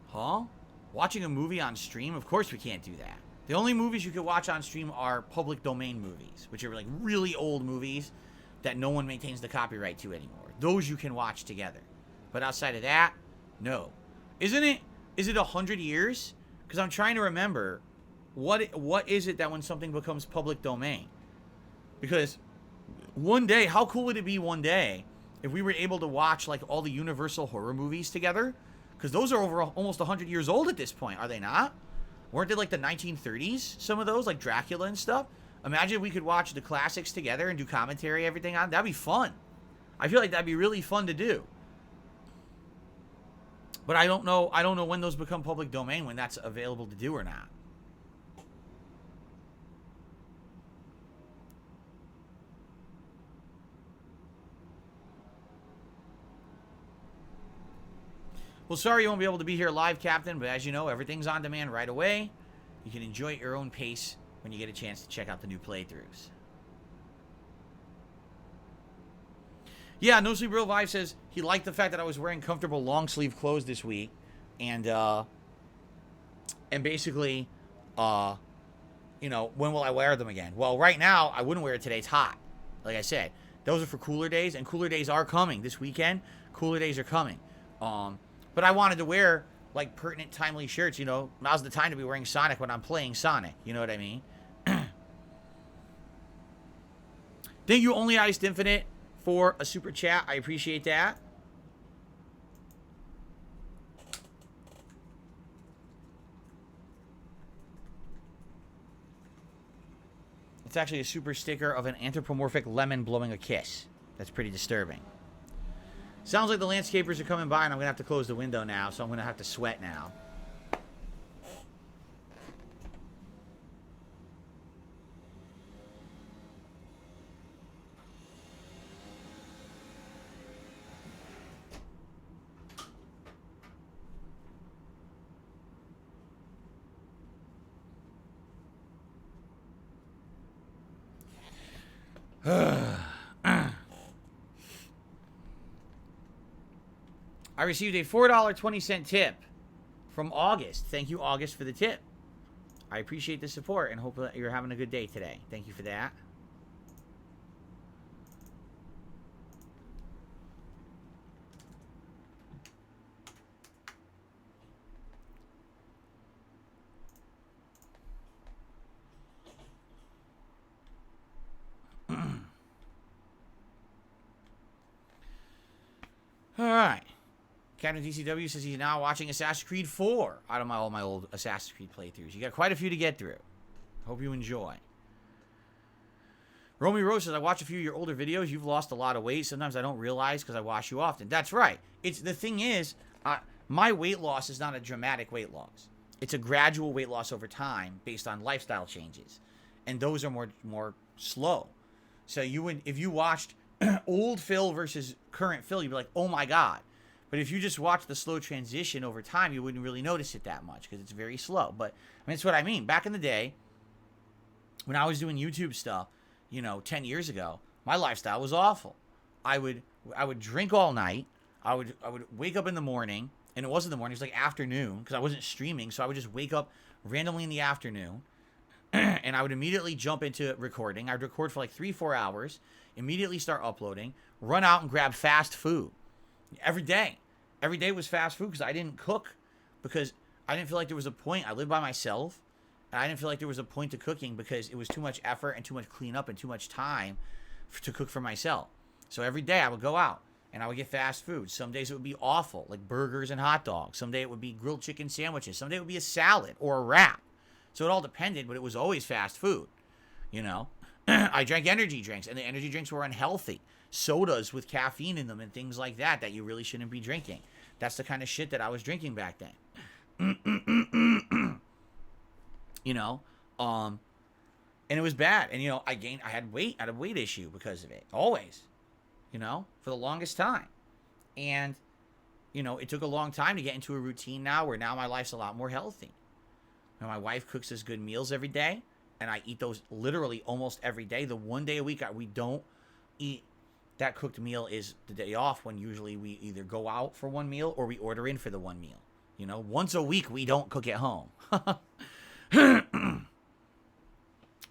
Huh? Watching a movie on stream? Of course we can't do that. The only movies you can watch on stream are public domain movies, which are like really old movies that no one maintains the copyright to anymore. Those you can watch together. But outside of that, no. Is it 100 years? Because I'm trying to remember, what is it that when something becomes public domain? Because one day, how cool would it be one day if we were able to watch like all the Universal horror movies together? Because those are over almost 100 years old at this point, are they not? Weren't they like the 1930s, some of those, like Dracula and stuff? Imagine we could watch the classics together and do commentary, everything on. That'd be fun. I feel like that'd be really fun to do. But I don't know when those become public domain, when that's available to do or not. Well, sorry you won't be able to be here live, Captain, but as you know, everything's on demand right away. You can enjoy at your own pace when you get a chance to check out the new playthroughs. Yeah, No Sleep Real Vibe says he liked the fact that I was wearing comfortable long sleeve clothes this week, and basically, you know, when will I wear them again? Well, right now I wouldn't wear it today. It's hot, like I said. Those are for cooler days, and cooler days are coming this weekend. Cooler days are coming. But I wanted to wear like pertinent, timely shirts. You know, now's the time to be wearing Sonic when I'm playing Sonic. You know what I mean? Thank you, Only Iced Infinite, for a super chat. I appreciate that. It's actually a super sticker of an anthropomorphic lemon blowing a kiss. That's pretty disturbing. Sounds like the landscapers are coming by, and I'm going to have to close the window now, so I'm going to have to sweat now. I received a $4.20 tip from August. Thank you, August, for the tip. I appreciate the support and hope that you're having a good day today. Thank you for that. All right. Captain DCW says he's now watching Assassin's Creed 4 out of all my old Assassin's Creed playthroughs. You got quite a few to get through. Hope you enjoy. Romy Rose says, I watch a few of your older videos. You've lost a lot of weight. Sometimes I don't realize because I watch you often. That's right. The thing is, my weight loss is not a dramatic weight loss. It's a gradual weight loss over time based on lifestyle changes. And those are more slow. So if you watched old Phil versus current Phil, you'd be like, oh my God. But if you just watch the slow transition over time, you wouldn't really notice it that much because it's very slow. But I mean, that's what I mean. Back in the day, when I was doing YouTube stuff, 10 years ago, my lifestyle was awful. I would drink all night. I would wake up in the morning, and it wasn't the morning, it was like afternoon because I wasn't streaming. So I would just wake up randomly in the afternoon, and I would immediately jump into recording. I'd record for like 3-4 hours, immediately start uploading, run out and grab fast food every day. Every day was fast food because I didn't cook because I didn't feel like there was a point. I lived by myself, and I didn't feel like there was a point to cooking because it was too much effort and too much cleanup and too much time to cook for myself. So every day I would go out and I would get fast food. Some days it would be awful, like burgers and hot dogs. Some day it would be grilled chicken sandwiches. Some day it would be a salad or a wrap. So it all depended, but it was always fast food, I drank energy drinks, and the energy drinks were unhealthy. Sodas with caffeine in them and things like that you really shouldn't be drinking. That's the kind of shit that I was drinking back then. And it was bad. And, I had a weight issue because of it. Always. For the longest time. And, it took a long time to get into a routine now where now my life's a lot more healthy. My wife cooks us good meals every day, and I eat those literally almost every day. The one day a week we don't eat that cooked meal is the day off, when usually we either go out for one meal or we order in for the one meal. Once a week we don't cook at home.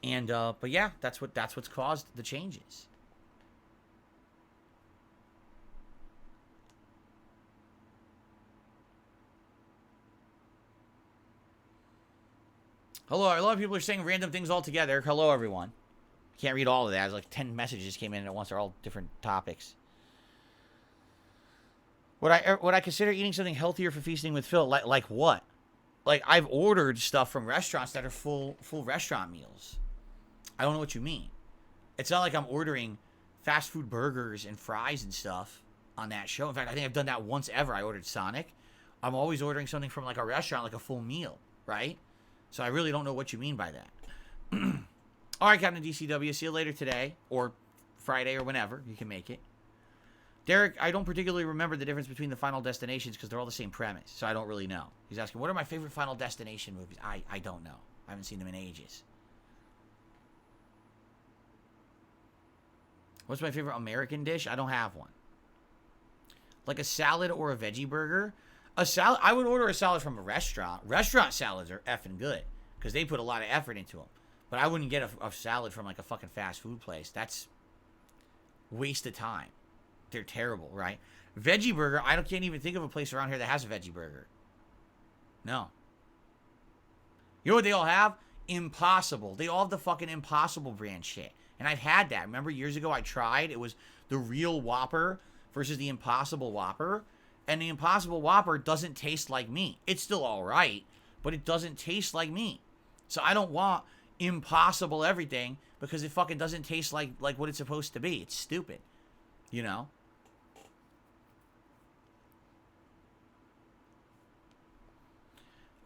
And but yeah, that's what's caused the changes. Hello, a lot of people are saying random things all together. Hello, everyone. Can't read all of that. There's like 10 messages came in at once. They're all different topics. Would I consider eating something healthier for feasting with Phil? Like what? Like, I've ordered stuff from restaurants that are full restaurant meals. I don't know what you mean. It's not like I'm ordering fast food burgers and fries and stuff on that show. In fact, I think I've done that once ever. I ordered Sonic. I'm always ordering something from like a restaurant, like a full meal, right? So I really don't know what you mean by that. All right, Captain DCW. See you later today or Friday or whenever you can make it. Derek, I don't particularly remember the difference between the Final Destinations because they're all the same premise, so I don't really know. He's asking, what are my favorite Final Destination movies? I don't know. I haven't seen them in ages. What's my favorite American dish? I don't have one. Like a salad or a veggie burger? A salad, I would order a salad from a restaurant. Restaurant salads are effing good because they put a lot of effort into them. But I wouldn't get a salad from like a fucking fast food place. That's waste of time. They're terrible, right? Veggie burger, can't even think of a place around here that has a veggie burger. No. You know what they all have? Impossible. They all have the fucking Impossible brand shit. And I've had that. Remember years ago I tried? It was the real Whopper versus the Impossible Whopper. And the Impossible Whopper doesn't taste like meat. It's still all right, but it doesn't taste like meat. So I don't want impossible everything because it fucking doesn't taste like what it's supposed to be. It's stupid, you know?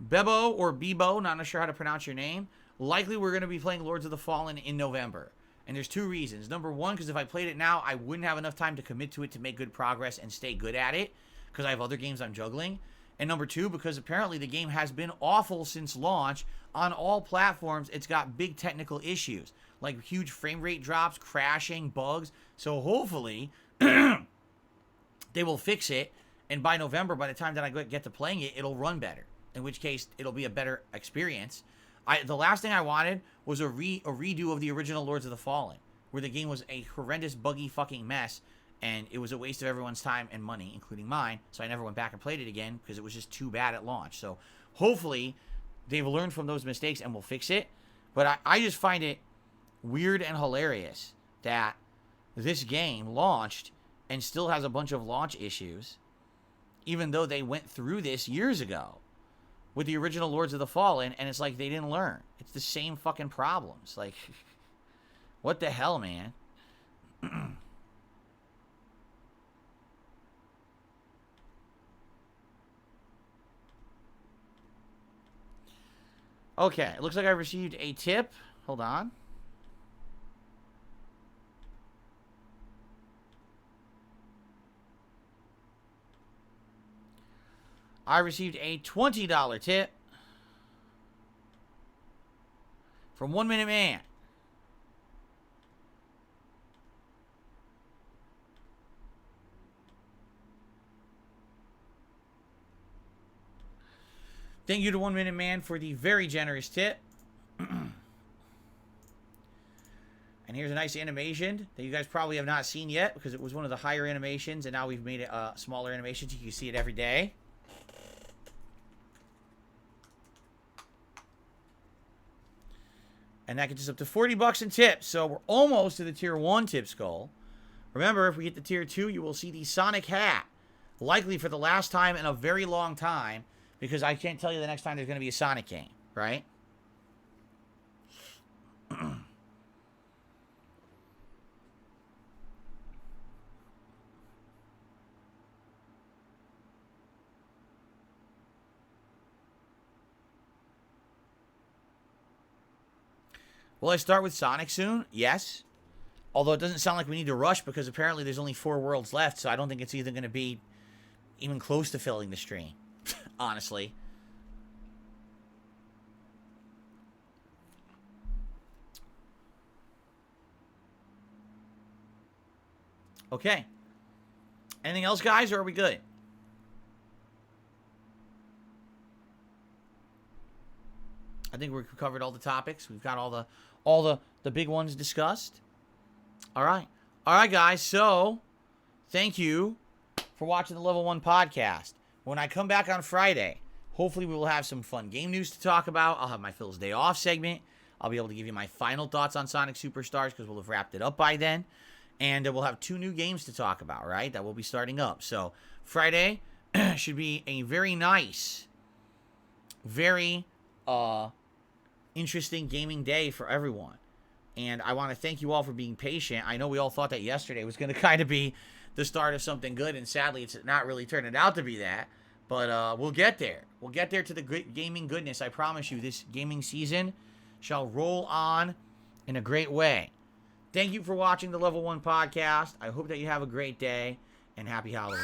Bebo or Bebo, not sure how to pronounce your name. Likely we're going to be playing Lords of the Fallen in November. And there's two reasons. Number one, because if I played it now, I wouldn't have enough time to commit to it to make good progress and stay good at it. Because I have other games I'm juggling. And number two, because apparently the game has been awful since launch. On all platforms, it's got big technical issues. Like huge frame rate drops, crashing, bugs. So hopefully, they will fix it. And by November, by the time that I get to playing it, it'll run better. In which case, it'll be a better experience. The last thing I wanted was a redo of the original Lords of the Fallen, where the game was a horrendous, buggy fucking mess, and it was a waste of everyone's time and money, including mine, so I never went back and played it again, because it was just too bad at launch. So, hopefully, they've learned from those mistakes and will fix it, but I just find it weird and hilarious that this game launched and still has a bunch of launch issues, even though they went through this years ago with the original Lords of the Fallen, and it's like they didn't learn. It's the same fucking problems. Like, what the hell, man? Okay, it looks like I received a tip. Hold on. I received a $20 tip from 1 Minute Man. Thank you to 1 Minute Man for the very generous tip. And here's a nice animation that you guys probably have not seen yet because it was one of the higher animations, and now we've made it smaller animations. You can see it every day. And that gets us up to 40 bucks in tips. So we're almost to the tier 1 tips goal. Remember, if we get to tier 2, you will see the Sonic hat. Likely for the last time in a very long time. Because I can't tell you the next time there's going to be a Sonic game. Right? Will I start with Sonic soon? Yes. Although it doesn't sound like we need to rush because apparently there's only 4 worlds left, so I don't think it's even going to be even close to filling the stream. Honestly. Okay. Anything else, guys, or are we good? I think we've covered all the topics. We've got all the big ones discussed. All right. All right, guys. So, thank you for watching the Level 1 podcast. When I come back on Friday, hopefully we will have some fun game news to talk about. I'll have my Phil's Day Off segment. I'll be able to give you my final thoughts on Sonic Superstars because we'll have wrapped it up by then. And we'll have 2 new games to talk about, right? That will be starting up. So, Friday should be a very nice, very interesting gaming day for everyone. And I want to thank you all for being patient. I know we all thought that yesterday was going to kind of be the start of something good, and sadly it's not really turning out to be that. But we'll get there. We'll get there to the gaming goodness. I promise you, this gaming season shall roll on in a great way. Thank you for watching the Level 1 podcast. I hope that you have a great day, and happy Halloween.